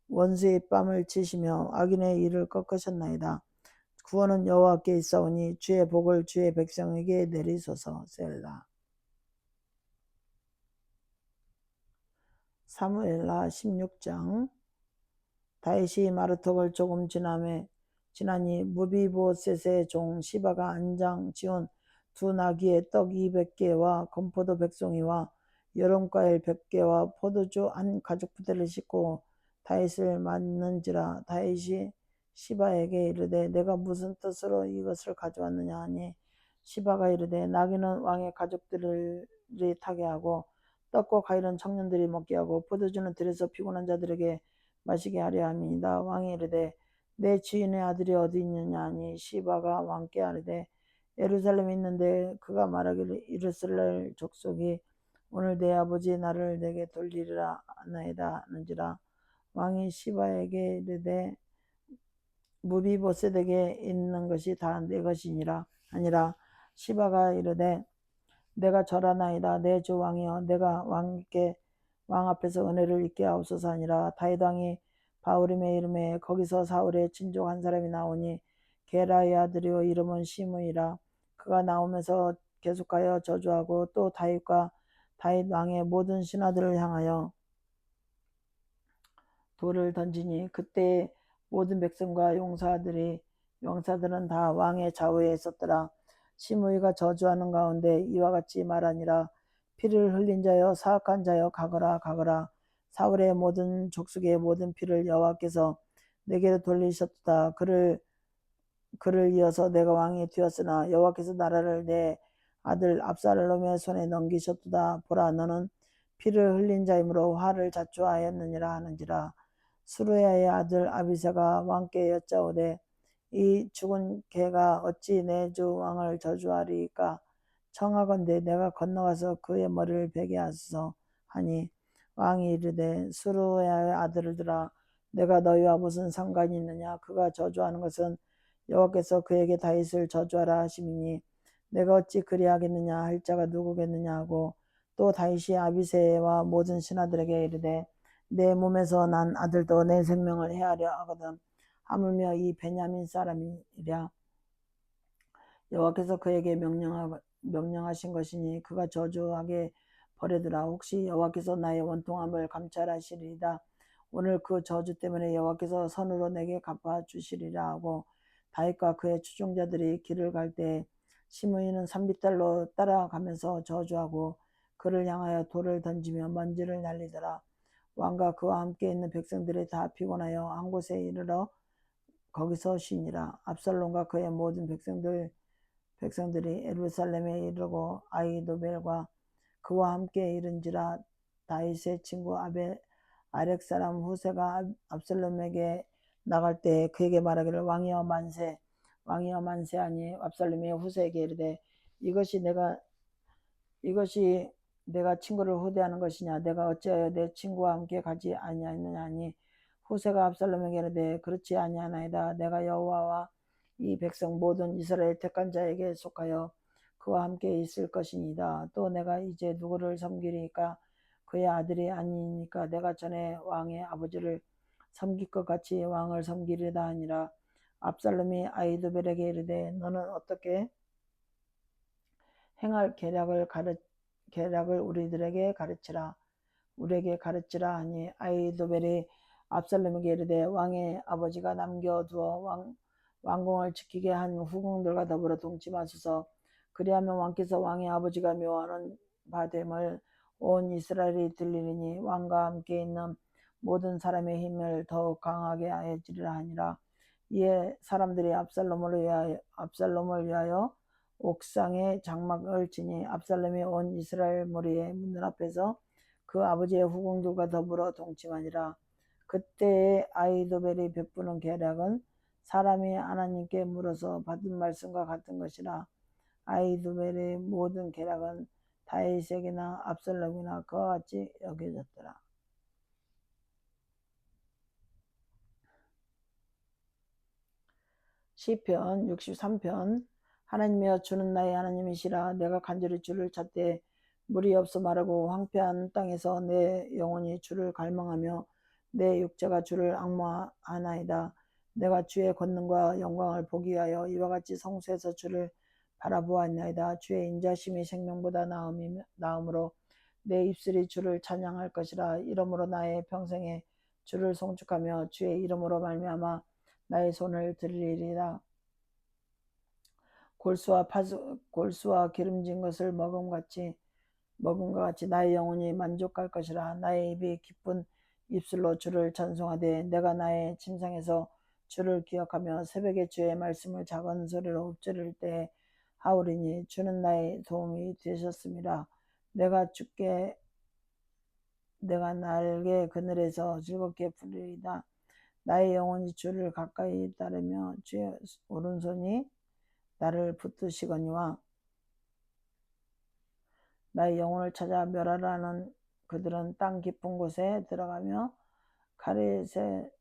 원수의 뺨을 치시며 악인의 일을 꺾으셨나이다. 구원은 여호와께 있사오니 주의 복을 주의 백성에게 내리소서. 셀라. 사무엘하 16장. 다윗이 마루턱을 조금 지나니 무비보셋의 종 시바가 안장 지은 두 나귀의 떡 200개와 건포도 100송이와 여름과일 100개와 포도주 한 가죽부대를 싣고 다윗을 맞는지라. 다윗이 시바에게 이르되 내가 무슨 뜻으로 이것을 가져왔느냐 하니 시바가 이르되 나귀는 왕의 가족들이 타게 하고 떡과 과일은 청년들이 먹게 하고 포도주는 들에서 피곤한 자들에게 마시게 하려 함이니이다. 왕이 이르되 내 주인의 아들이 어디 있느냐 하니 시바가 왕께 아뢰되 예루살렘에 있는데 그가 말하기를 이스라엘 족속이 오늘 내 아버지 나를 내게 돌리리라 하나이다 하는지라. 왕이 시바에게 이르되 무비보셋에게 있는 것이 다 내 것이니라 아니라. 시바가 이르되 내가 절하나이다. 내 주 왕이여 내가 왕 앞에서 은혜를 입게 하옵소서 하니라. 다윗 왕이 바후림의 이름에 거기서 사울의 친족 한 사람이 나오니 게라의 아들이요 이름은 시므이라. 그가 나오면서 계속하여 저주하고 또 다윗과 다윗 왕의 모든 신하들을 향하여 돌을 던지니 그때 모든 백성과 용사들은 다 왕의 좌우에 있었더라. 시므이가 저주하는 가운데 이와 같이 말하니라. 피를 흘린 자여 사악한 자여 가거라 가거라. 사울의 모든 족속의 모든 피를 여호와께서 내게로 돌리셨도다. 그를 이어서 내가 왕이 되었으나 여호와께서 나라를 내 아들 압살롬의 손에 넘기셨도다. 보라 너는 피를 흘린 자이므로 화를 자초하였느니라 하는지라. 수르야의 아들 아비새가 왕께 여짜오되 이 죽은 개가 어찌 내 주 왕을 저주하리까. 청하건대 내가 건너가서 그의 머리를 베게 하소서 하니 왕이 이르되 수르야의 아들들아 내가 너희와 무슨 상관이 있느냐. 그가 저주하는 것은 여호와께서 그에게 다윗을 저주하라 하심이니 내가 어찌 그리하겠느냐 할 자가 누구겠느냐 하고 또 다윗이 아비새와 모든 신하들에게 이르되 내 몸에서 난 아들도 내 생명을 해하려 하거든. 하물며 이 베냐민 사람이랴. 여호와께서 그에게 명령하신 것이니 그가 저주하게 버리더라. 혹시 여호와께서 나의 원통함을 감찰하시리이다. 오늘 그 저주 때문에 여호와께서 선으로 내게 갚아주시리라 하고 다윗과 그의 추종자들이 길을 갈 때 시므이는 산비탈로 따라가면서 저주하고 그를 향하여 돌을 던지며 먼지를 날리더라. 왕과 그와 함께 있는 백성들이 다 피곤하여 한 곳에 이르러 거기서 쉬니라. 압살롬과 그의 모든 백성들이 예루살렘에 이르고 아히도벨과 그와 함께 이른지라. 다윗의 친구 아렉 사람 후세가 압살롬에게 나갈 때 그에게 말하기를 왕이여 만세 왕이여 만세 하니 압살롬이 후세에게 이르되 이것이 내가 친구를 후대하는 것이냐. 내가 어찌하여 내 친구와 함께 가지 아니하느냐 하니 후세가 압살롬에게 이르되 그렇지 아니하나이다. 내가 여호와와 이 백성 모든 이스라엘 택한 자에게 속하여 그와 함께 있을 것이니이다. 또 내가 이제 누구를 섬기리까. 그의 아들이 아니니까 내가 전에 왕의 아버지를 섬길 것 같이 왕을 섬기리다 하니라. 압살롬이 아히도벨에게 이르되 너는 어떻게 행할 계략을 우리에게 가르치라 하니 아히도벨이 압살롬에게 이르되 왕의 아버지가 남겨두어 왕궁을 지키게 한 후궁들과 더불어 동침하소서. 그리하면 왕께서 왕의 아버지가 묘하는 바됨을 온 이스라엘이 들리리니 왕과 함께 있는 모든 사람의 힘을 더욱 강하게 하여지리라 하니라. 이에 사람들이 압살롬을 위하여 옥상에 장막을 치니 압살롬이 온 이스라엘 무리의 문 앞에서 그 아버지의 후궁들과 더불어 동침하니라. 그때에 아히도벨이 베푸는 계략은 사람이 하나님께 물어서 받은 말씀과 같은 것이라. 아히도벨의 모든 계략은 다윗에게나 압살롬이나 그와 같이 여겨졌더라. 시편 63편. 하나님이여 주는 나의 하나님이시라. 내가 간절히 주를 찾되 물이 없어 마르고 황폐한 땅에서 내 영혼이 주를 갈망하며 내 육체가 주를 앙모하나이다. 내가 주의 권능과 영광을 보기 위하여 이와 같이 성소에서 주를 바라보았나이다. 주의 인자심이 생명보다 나음으로 내 입술이 주를 찬양할 것이라. 이러므로 나의 평생에 주를 송축하며 주의 이름으로 말미암아 나의 손을 들리리라. 골수와 기름진 것을 먹음과 같이 나의 영혼이 만족할 것이라. 나의 입이 기쁜 입술로 주를 찬송하되 내가 나의 침상에서 주를 기억하며 새벽에 주의 말씀을 작은 소리로 읊조릴 때 하오리니 주는 나의 도움이 되셨습니다. 내가 주께 내가 날개 그늘에서 즐겁게 부르리이다. 나의 영혼이 주를 가까이 따르며 주의 오른손이 나를 붙드시거니와 나의 영혼을 찾아 멸하라 하는 그들은 땅 깊은 곳에 들어가며 가레세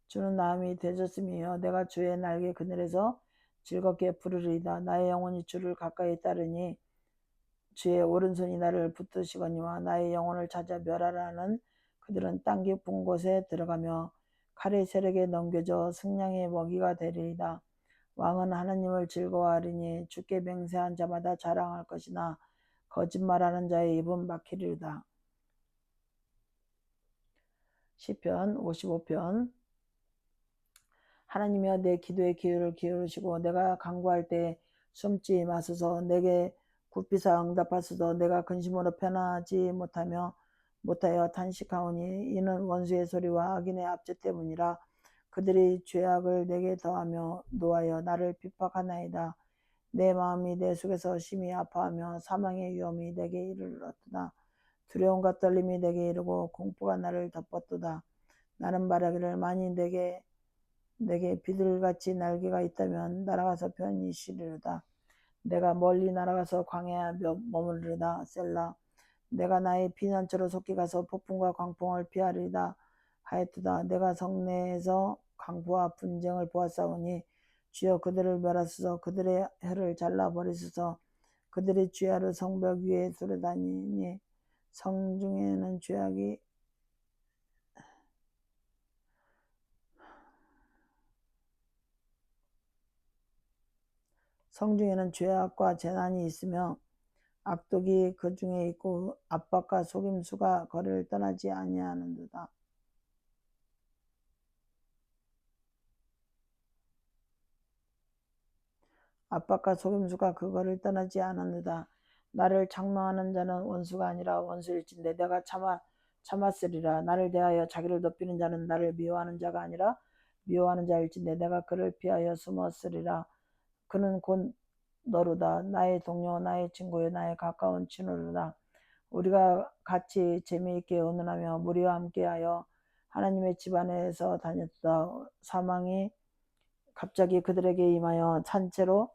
주는 나음이 되셨음이요 내가 주의 날개 그늘에서 즐겁게 부르리이다. 나의 영혼이 주를 가까이 따르니 주의 오른손이 나를 붙드시거니와 나의 영혼을 찾아 멸하라 하는 그들은 땅 깊은 곳에 들어가며 칼의 세력에 넘겨져 승냥의 먹이가 되리이다. 왕은 하나님을 즐거워하리니 주께 맹세한 자마다 자랑할 것이나 거짓말하는 자의 입은 막히리로다. 시편 55편. 하나님이여 내 기도에 귀를 기울이시고 내가 간구할 때 숨지 마소서. 내게 굽히사 응답하소서. 내가 근심으로 편하지 못하여 탄식하오니 이는 원수의 소리와 악인의 압제 때문이라. 그들이 죄악을 내게 더하며 노하여 나를 핍박하나이다. 내 마음이 내 속에서 심히 아파하며 사망의 위험이 내게 이르렀도다. 두려움과 떨림이 내게 이르고 공포가 나를 덮었도다. 나는 말하기를 만일 내게 비둘기같이 날개가 있다면 날아가서 편히 쉬리로다. 내가 멀리 날아가서 광야에 머무르리다. 셀라. 내가 나의 피난처로 속히 가서 폭풍과 광풍을 피하리다 하였도다. 내가 성내에서 강포와 분쟁을 보았사오니 주여 그들을 멸하소서. 그들의 혀를 잘라버리소서. 그들이 주야로 성벽 위에 두루다니니 성중에는 죄악과 재난이 있으며 악독이 그 중에 있고 압박과 속임수가 거리를 떠나지 아니하는도다. 압박과 속임수가 그거를 떠나지 않았느다. 나를 장망하는 자는 원수가 아니라 원수일진데 내가 참았으리라. 나를 대하여 자기를 높이는 자는 나를 미워하는 자가 아니라 미워하는 자일진데 내가 그를 피하여 숨었으리라. 그는 곧 너로다. 나의 동료, 나의 친구요, 나의 가까운 친구로다. 우리가 같이 재미있게 의논하며 무리와 함께하여 하나님의 집 안에서 다녔다. 사망이 갑자기 그들에게 임하여 산채로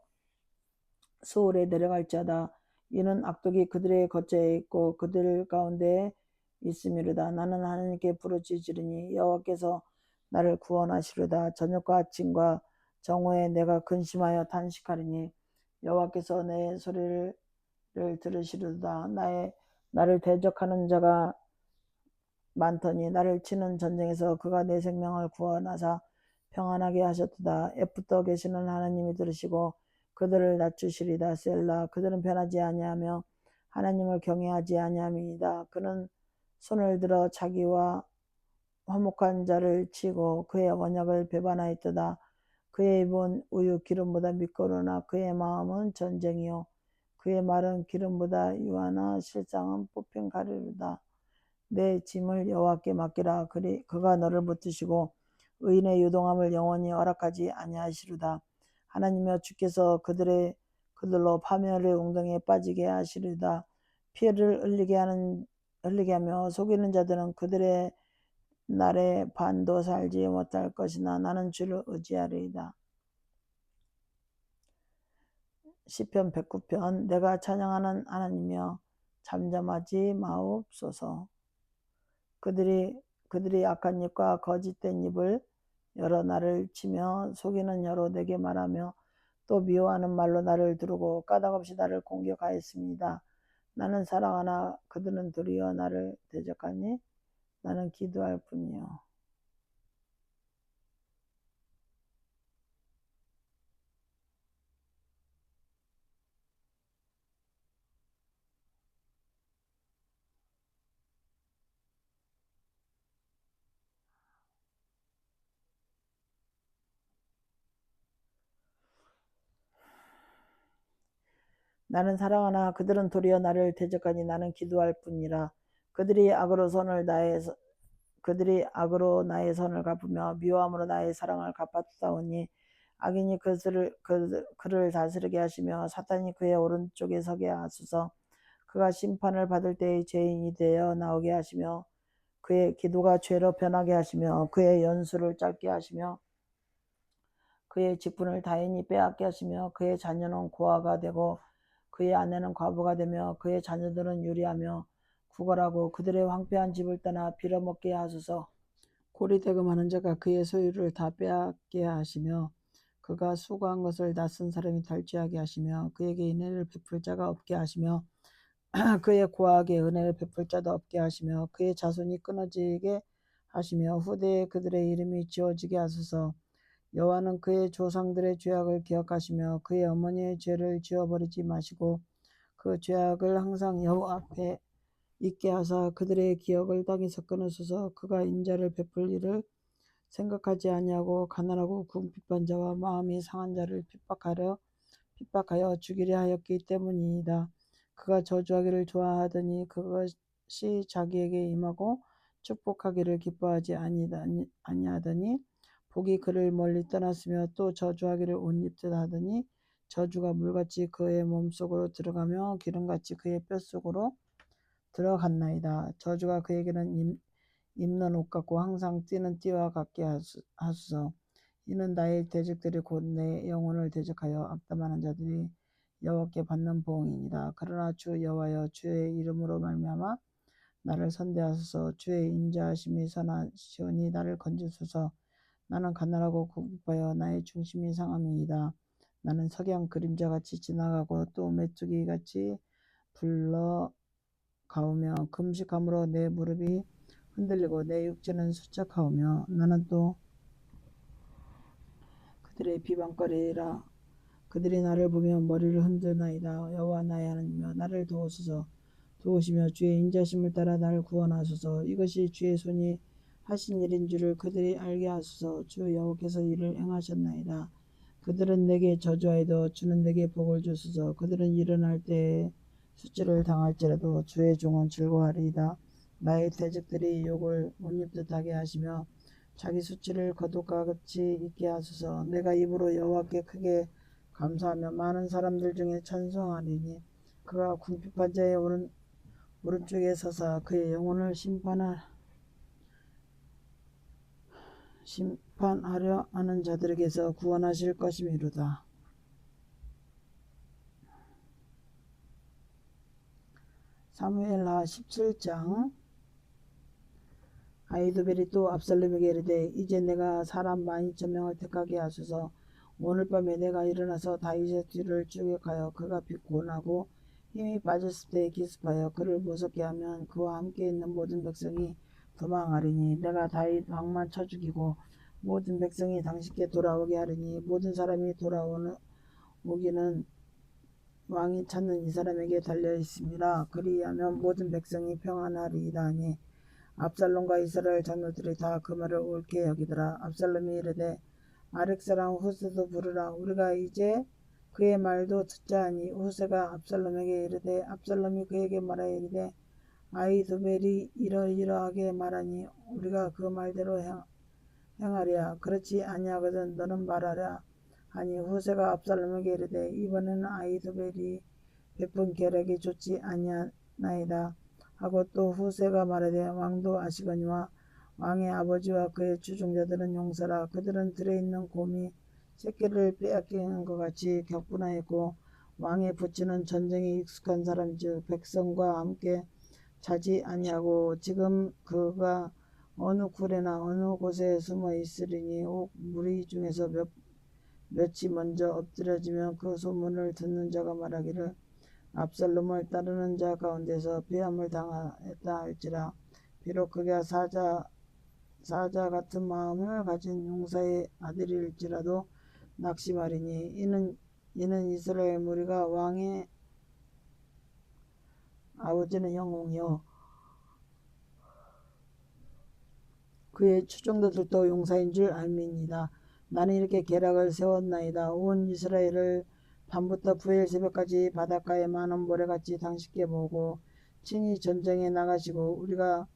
수월에 내려갈지어다. 이는 악독이 그들의 거처에 있고 그들 가운데 있음이로다. 나는 하나님께 부르짖으리니 여호와께서 나를 구원하시리로다. 저녁과 아침과 정오에 내가 근심하여 탄식하리니 여호와께서 내 소리를 들으시리로다. 나를 대적하는 자가 많더니 나를 치는 전쟁에서 그가 내 생명을 구원하사 평안하게 하셨도다. 애굽에 계시는 하나님이 들으시고 그들을 낮추시리다. 셀라. 그들은 변하지 아니하며 하나님을 경외하지 아니함이니이다. 그는 손을 들어 자기와 화목한 자를 치고 그의 언약을 배반하였도다. 그의 입은 우유 기름보다 미끄러우나 그의 마음은 전쟁이요 그의 말은 기름보다 유하나 실상은 뽑힌 가루로다. 내 짐을 여호와께 맡기라. 그가 너를 붙드시고 의인의 유동함을 영원히 허락하지 아니하시리다. 하나님이여 주께서 그들로 파멸의 웅덩이에 빠지게 하시리다. 피해를 흘리게 하며 속이는 자들은 그들의 날에 반도 살지 못할 것이나 나는 주를 의지하리이다. 시편 109편. 내가 찬양하는 하나님이여 잠잠하지 마옵소서. 그들이 악한 입과 거짓된 입을 열어 나를 치며 속이는 혀로 내게 말하며 또 미워하는 말로 나를 두르고 까닭없이 나를 공격하였습니다. 나는 사랑하나 그들은 도리어 나를 대적하니 나는 기도할 뿐이요. 나는 사랑하나 그들은 도리어 나를 대적하니 나는 기도할 뿐이라. 그들이 악으로 나의 선을 갚으며 미워함으로 나의 사랑을 갚았사오니 악인이 그를 다스리게 하시며 사탄이 그의 오른쪽에 서게 하소서. 그가 심판을 받을 때의 죄인이 되어 나오게 하시며 그의 기도가 죄로 변하게 하시며 그의 연수를 짧게 하시며 그의 직분을 다인히 빼앗게 하시며 그의 자녀는 고아가 되고 그의 아내는 과부가 되며 그의 자녀들은 유리하며 구걸하고 그들의 황폐한 집을 떠나 빌어먹게 하소서. 고리대금하는 자가 그의 소유를 다 빼앗게 하시며 그가 수고한 것을 낯선 사람이 탈취하게 하시며 그에게 은혜를 베풀 자가 없게 하시며 그의 고아에게 은혜를 베풀 자도 없게 하시며 그의 자손이 끊어지게 하시며 후대에 그들의 이름이 지워지게 하소서. 여호와는 그의 조상들의 죄악을 기억하시며 그의 어머니의 죄를 지워버리지 마시고 그 죄악을 항상 여호와 앞에 있게 하사 그들의 기억을 땅에서 끊으소서. 그가 인자를 베풀 일을 생각하지 아니하고 가난하고 궁핍한 자와 마음이 상한 자를 핍박하여 죽이려 하였기 때문이다. 그가 저주하기를 좋아하더니 그것이 자기에게 임하고 축복하기를 기뻐하지 아니하더니 복이 그를 멀리 떠났으며 또 저주하기를 옷 입듯 하더니 저주가 물같이 그의 몸속으로 들어가며 기름같이 그의 뼛속으로 들어갔나이다. 저주가 그에게는 입는 옷 같고 항상 뛰는 띠와 같게 하소서. 이는 나의 대적들이 곧 내 영혼을 대적하여 악담하는 자들이 여호와께 받는 보응이니라. 그러나 주 여호와여, 주의 이름으로 말미암아 나를 선대하소서. 주의 인자하심이 선하시오니 나를 건지소서. 나는 가난하고 궁핍하여 나의 중심이 상함이니이다. 나는 석양 그림자같이 지나가고 또 메뚜기같이 불러가오며 금식함으로 내 무릎이 흔들리고 내 육체는 수척하오며 나는 또 그들의 비방거리라. 그들이 나를 보며 머리를 흔드나이다. 여호와 나의 하나님이여, 나를 도우소서. 도우시며 주의 인자심을 따라 나를 구원하소서. 이것이 주의 손이 하신 일인 줄을 그들이 알게 하소서. 주 여호와께서 이를 행하셨나이다. 그들은 내게 저주하여도 주는 내게 복을 주소서. 그들은 일어날 때에 수치를 당할지라도 주의 종은 즐거워하리이다. 나의 대적들이 욕을 못 입듯 하게 하시며 자기 수치를 거독과 같이 있게 하소서. 내가 입으로 여호와께 크게 감사하며 많은 사람들 중에 찬송하리니 그가 궁핍한 자의 오른쪽에 서서 그의 영혼을 심판하려 하는 자들에게서 구원하실 것이미로다. 사무엘하 17장. 아히도벨이 또 압살롬에게 이르되 이제 내가 사람 12,000명을 택하게 하소서. 오늘 밤에 내가 일어나서 다윗의 뒤를 추격하여 그가 피곤하고 힘이 빠졌을 때 기습하여 그를 무섭게 하면 그와 함께 있는 모든 백성이 도망하리니 내가 다윗 왕만 쳐 죽이고 모든 백성이 당신께 돌아오게 하리니 모든 사람이 돌아오기는 왕이 찾는 이 사람에게 달려 있음이라. 그리하면 모든 백성이 평안하리이다 하니 압살롬과 이스라엘 장로들이 다 그 말을 옳게 여기더라. 압살롬이 이르되 아렉 사람 후세도 부르라. 우리가 이제 그의 말도 듣자 하니 후세가 압살롬에게 이르되 압살롬이 그에게 말하여 이르되 아히도벨이 이러이러하게 말하니 우리가 그 말대로 행하랴. 그렇지 아니하거든 너는 말하랴 하니 후세가 압살롬에게 이르되 이번에는 아히도벨이 베푼 계략이 좋지 아니하나이다 하고 또 후세가 말하되 왕도 아시거니와 왕의 아버지와 그의 주종자들은 용사라. 그들은 들에 있는 곰이 새끼를 빼앗기는 것 같이 격분하였고 왕의 부친은 전쟁에 익숙한 사람이즉 백성과 함께 자지 아니하고 지금 그가 어느 굴에나 어느 곳에 숨어 있으리니 혹 무리 중에서 몇이 먼저 엎드려지면 그 소문을 듣는 자가 말하기를 압살롬을 따르는 자 가운데서 배함을 당하였다 할지라. 비록 그가 사자 같은 마음을 가진 용사의 아들일지라도 낙심하리니 이는 이스라엘 무리가 왕의 아버지는 영웅이요 그의 추종자들도 용사인 줄 알미니이다. 나는 이렇게 계략을 세웠나이다. 온 이스라엘을 밤부터 부엘 새벽까지 바닷가에 많은 모래같이 당신께 모으고 친히 전쟁에 나가시고 우리가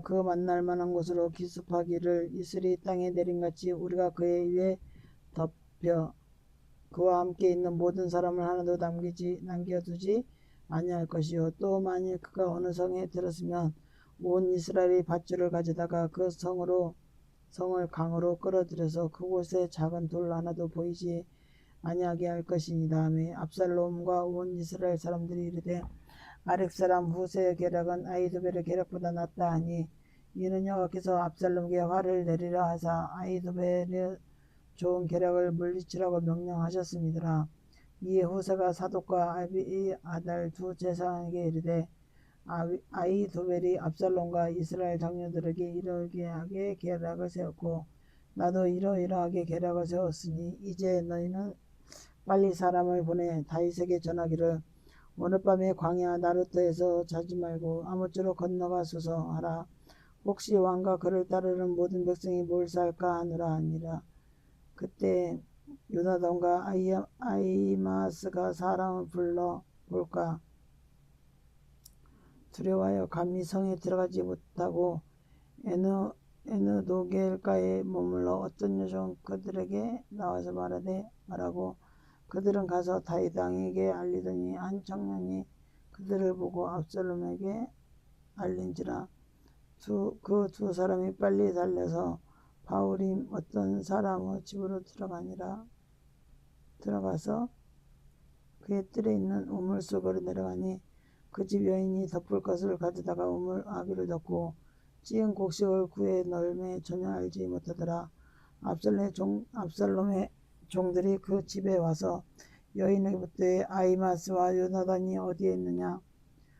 그 만날 만한 곳으로 기습하기를 이슬이 땅에 내림같이 우리가 그의 위에 굽혀 그와 함께 있는 모든 사람을 하나도 남겨두지 아니할 것이요. 또 만일 그가 어느 성에 들었으면 온 이스라엘이 밧줄을 가져다가 그 성을 강으로 끌어들여서 그곳에 작은 돌 하나도 보이지 아니하게 할 것이니라 하매 압살롬과 온 이스라엘 사람들이 이르되 아렉 사람 후세의 계략은 아히도벨의 계략보다 낫다 하니 이는 여호와께서 압살롬에게 화를 내리라 하사 아히도벨의 좋은 계략을 물리치라고 명령하셨음이더라. 이에 후세가 사독과 아비아달 두 제사장에게 이르되 아히도벨이 압살롬과 이스라엘 장로들에게 이러이러하게 계략을 세웠고 나도 이러이러하게 계략을 세웠으니 이제 너희는 빨리 사람을 보내 다윗에게 전하기를 오늘 밤에 광야 나루터에서 자지 말고 아무쪼록 건너가소서 하라. 혹시 왕과 그를 따르는 모든 백성이 몰살까 하느라 하니라. 그때 요나단과 아히마스가 사람을 불러 볼까 두려워하여 감히 성에 들어가지 못하고 에누도겔가에 머물러 어떤 여종 그들에게 나와서 말하고 그들은 가서 다윗 왕에게 알리더니 한 청년이 그들을 보고 압살롬에게 알린지라. 그 두 사람이 빨리 달려서 바울임 어떤 사람의 집으로 들어가서 그의 뜰에 있는 우물 속으로 내려가니 그 집 여인이 덮을 것을 가져다가 우물 아귀를 덮고 찌은 곡식을 구해 널매 전혀 알지 못하더라. 압살롬의 종들이 그 집에 와서 여인에게 묻되 아히마스와 요나단이 어디에 있느냐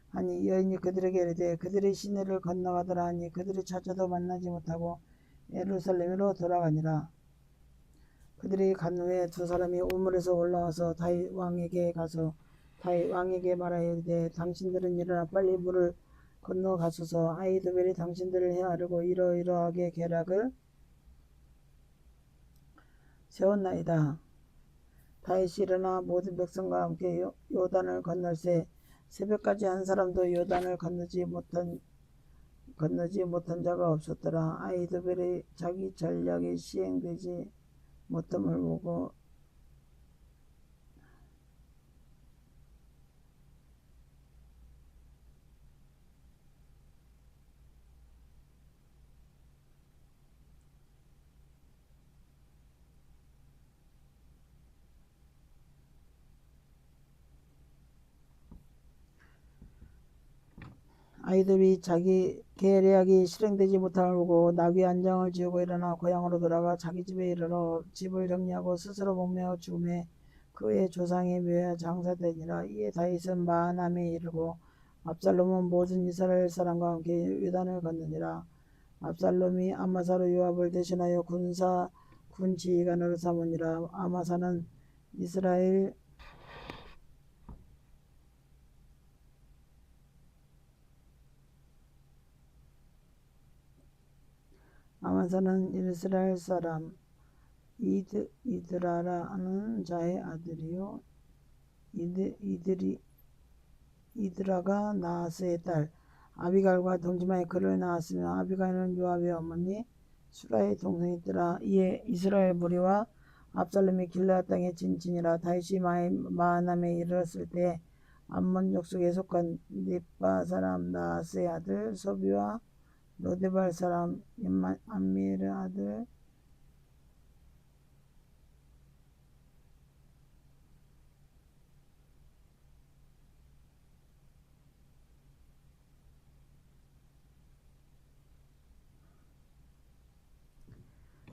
하니 여인이 그들에게 이르되 그들이 시내를 건너가더라 하니 그들이 찾아도 만나지 못하고 예루살렘으로 돌아가니라. 그들이 간 후에 두 사람이 우물에서 올라와서 다윗 왕에게 가서 다윗 왕에게 말하되 당신들은 일어나 빨리 물을 건너가소서. 아히도벨이 당신들을 헤아르고 이러이러하게 계략을 세웠나이다. 다윗이 일어나 모든 백성과 함께 요단을 건널새 새벽까지 한 사람도 요단을 건너지 못한 자가 없었더라. 아히도벨이 자기 전략이 시행되지 못함을 보고 아히도벨이 자기 계략이 실행되지 못함을 보고 나귀 한 장을 지우고 일어나 고향으로 돌아가 자기 집에 이르러 집을 정리하고 스스로 목매어 죽음에 그의 조상의 묘에 장사되니라. 이에 다윗은 마하나임에 이르고 압살롬은 모든 이스라엘 사람과 함께 요단을 건너니라. 압살롬이 아마사로 요압을 대신하여 군 지휘관으로 삼으니라. 아마사는 이스라엘 사람 이드라라는 자의 아들이요 이드라가 나하스의 딸 아비갈과 동침하여 그를 낳았으며 아비갈은 요압의 어머니 수라의 동생이더라. 이에 이스라엘 무리와 압살롬이 길르앗 땅에 진친이라. 다윗이 마하나임에 이르렀을 때 암몬 족속에 속한 립바 사람 나하스의 아들 소비와 로데발 사람 암미의 아들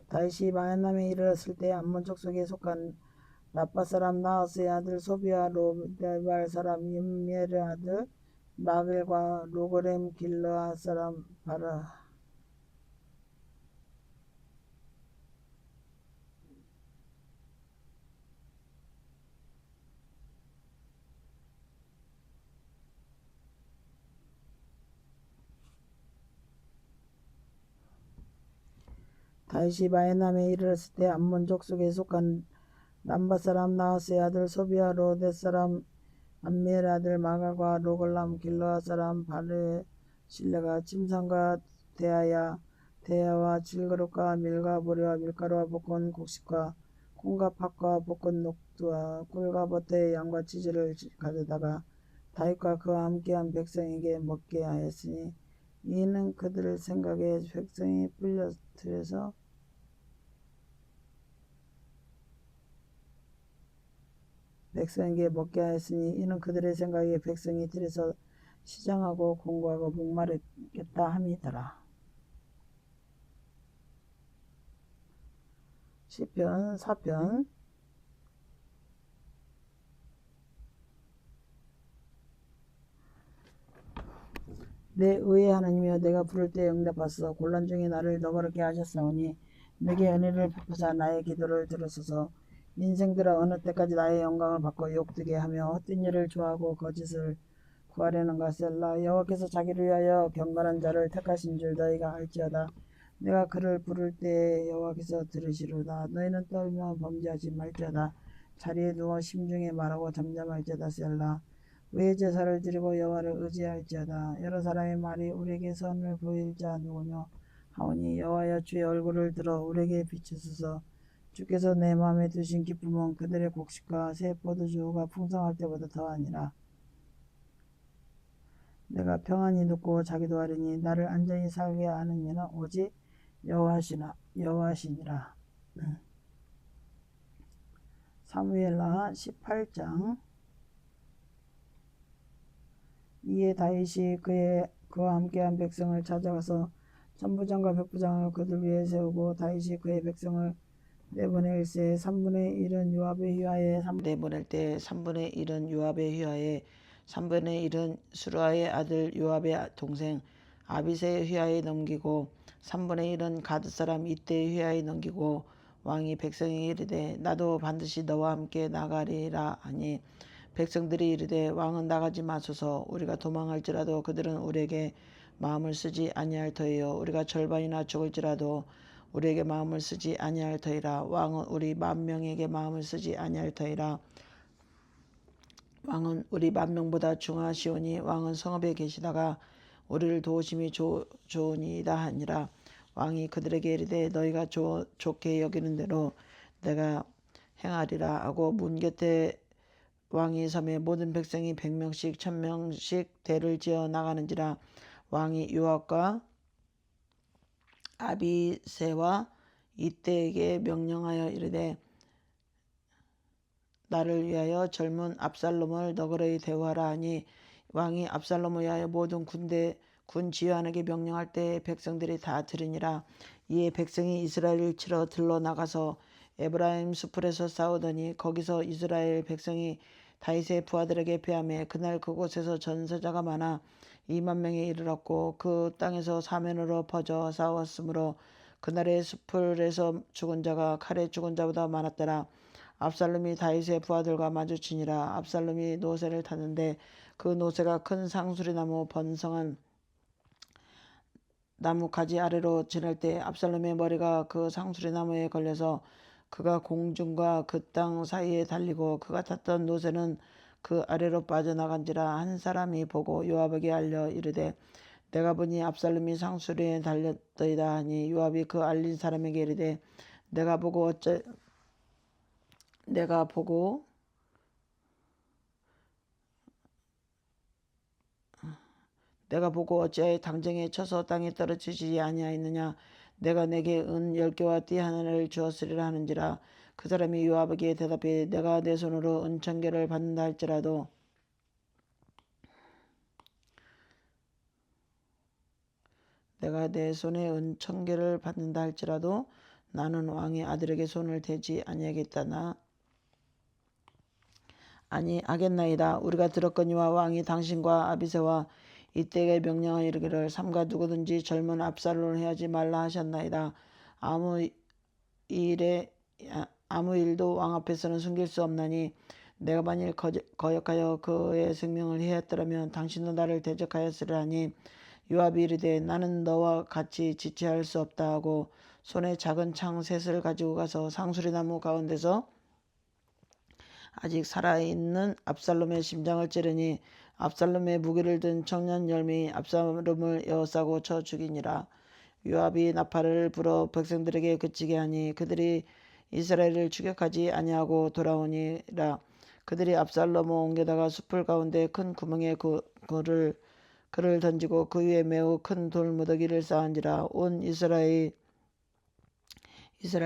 다윗이 마하나임에 이르렀을 때 암몬 족속에 속한 라빠 사람 나하스의 아들 소비와 로데발 사람 임미의 아들 마글과 로그렘 길르앗 사람 바라 다윗이 마하나임에 이르렀을 때 암몬 족속에 속한 람바 사람 나하스의 아들 소비와 로데 사람 암미의 아들 마갈과 로글람 길르앗 사람 바르의 신뢰가 침상과 대야와 질그릇과 밀과 모래와 밀가루와 볶은 곡식과 온갖 팥과 볶은 녹두와 꿀과 버터의 양과 치즈를 가져다가 다윗과 그와 함께한 백성에게 먹게 하였으니 이는 그들의 생각에 백성이 풀려들여서 백성에게 먹게 하였으니 이는 그들의 생각에 백성이 들에서 시장하고 공고하고 목마르겠다 함이더라. 시편 4편. 내 의의 하나님이여 내가 부를 때 응답하소서. 곤란 중에 나를 너그럽게 하셨사오니 내게 은혜를 베푸사 나의 기도를 들으소서. 인생들아 어느 때까지 나의 영광을 받고 욕되게 하며 헛된 일을 좋아하고 거짓을 구하려는가. 셀라. 여호와께서 자기를 위하여 경건한 자를 택하신 줄 너희가 알지어다. 내가 그를 부를 때 여호와께서 들으시로다. 너희는 떨며 범죄하지 말지어다. 자리에 누워 심중에 말하고 잠잠할지어다. 셀라. 의의 제사를 드리고 여호와를 의지할지어다. 여러 사람의 말이 우리에게 선을 보일 자 누구뇨 하오니 여호와여 주의 얼굴을 들어 우리에게 비추소서. 주께서 내 마음에 두신 기쁨은 그들의 곡식과 새 포도주가 풍성할 때보다 더하니라. 내가 평안히 눕고 자기도 하리니 나를 안전히 살게 하는 이는 오직 여호와시니라. 사무엘하 18장. 이에 다윗이 그와 함께한 백성을 찾아가서 천부장과 백부장을 그들 위에 세우고 다윗이 그의 백성을 내보낼세 3분의 1은 요압의 휘하에 내보낼 때 3분의 1은 요압의 휘하에 3분의 1은 수르아의 아들 요압의 동생 아비새의 휘하에 넘기고 3분의 1은 가드 사람 이때의 휘하에 넘기고 왕이 백성에게 이르되 나도 반드시 너와 함께 나가리라 하니 백성들이 이르되 왕은 나가지 마소서. 우리가 도망할지라도 그들은 우리에게 마음을 쓰지 아니할 터이요 우리가 절반이나 죽을지라도 우리에게 마음을 쓰지 아니할 터이라. 왕은 우리 10,000명에게 마음을 쓰지 아니할 터이라. 왕은 우리 10,000명보다 중하시오니 왕은 성읍에 계시다가 우리를 도우심이 좋으니이다 하니라. 왕이 그들에게 이르되 너희가 좋게 여기는 대로 내가 행하리라 하고 문 곁에 왕이 섬에 모든 백성이 100명씩 1000명씩 대를 지어 나가는지라. 왕이 요압과 아비새와 이때에게 명령하여 이르되 나를 위하여 젊은 압살롬을 너그러이 대우하라 하니 왕이 압살롬을 위하여 모든 군 지휘관에게 명령할 때 백성들이 다 들으니라. 이에 백성이 이스라엘을 치러 들러 나가서 에브라임 수풀에서 싸우더니 거기서 이스라엘 백성이 다윗의 부하들에게 패하며 그날 그곳에서 전사자가 많아 20,000명에 이르렀고 그 땅에서 사면으로 퍼져 싸웠으므로 그날의 수풀에서 죽은 자가 칼에 죽은 자보다 많았더라. 압살롬이 다윗의 부하들과 마주치니라. 압살롬이 노새를 탔는데 그 노새가 큰 상수리나무 번성한 나무 가지 아래로 지날 때 압살롬의 머리가 그 상수리나무에 걸려서 그가 공중과 그 땅 사이에 달리고 그가 탔던 노새는 그 아래로 빠져나간지라. 한 사람이 보고 요압에게 알려 이르되 내가 보니 압살롬이 상수리에 달렸더이다 하니 요압이 그 알린 사람에게 이르되 내가 보고 어찌하여 당장에 쳐서 땅에 떨어지지 아니하였느냐. 내가 내게 은 10개와 띠 하나를 주었으리라 하는지라. 그 사람이 요압에게 대답해 내가 내 손으로 은 1,000개를 받는다 할지라도 내가 내 손에 은 1,000개를 받는다 할지라도 나는 왕의 아들에게 손을 대지 아니하겠다나 아니 하겠나이다. 우리가 들었거니와 왕이 당신과 아비새와 이때에 명령하여 이르기를 삼가 누구든지 젊은 압살롬을 해하지 말라 하셨나이다. 아무 일도 왕 앞에서는 숨길 수 없나니 내가 만일 거역하여 그의 생명을 해했더라면 당신도 나를 대적하였으리라 하니 요압이 이르되 나는 너와 같이 지체할 수 없다 하고 손에 작은 창 셋을 가지고 가서 상수리나무 가운데서 아직 살아있는 압살롬의 심장을 찌르니 압살롬의 무기를 든 청년 10명이 압살롬을 에워싸고 쳐 죽이니라. 요압이 나팔을 불어 백성들에게 그치게 하니 그들이 이스라엘을 추격하지 아니하고 돌아오니라. 그들이 압살롬을 옮겨다가 숲을 가운데 큰 구멍에 그를 던지고 그 위에 매우 큰 돌무더기를 쌓은지라. 온 이스라엘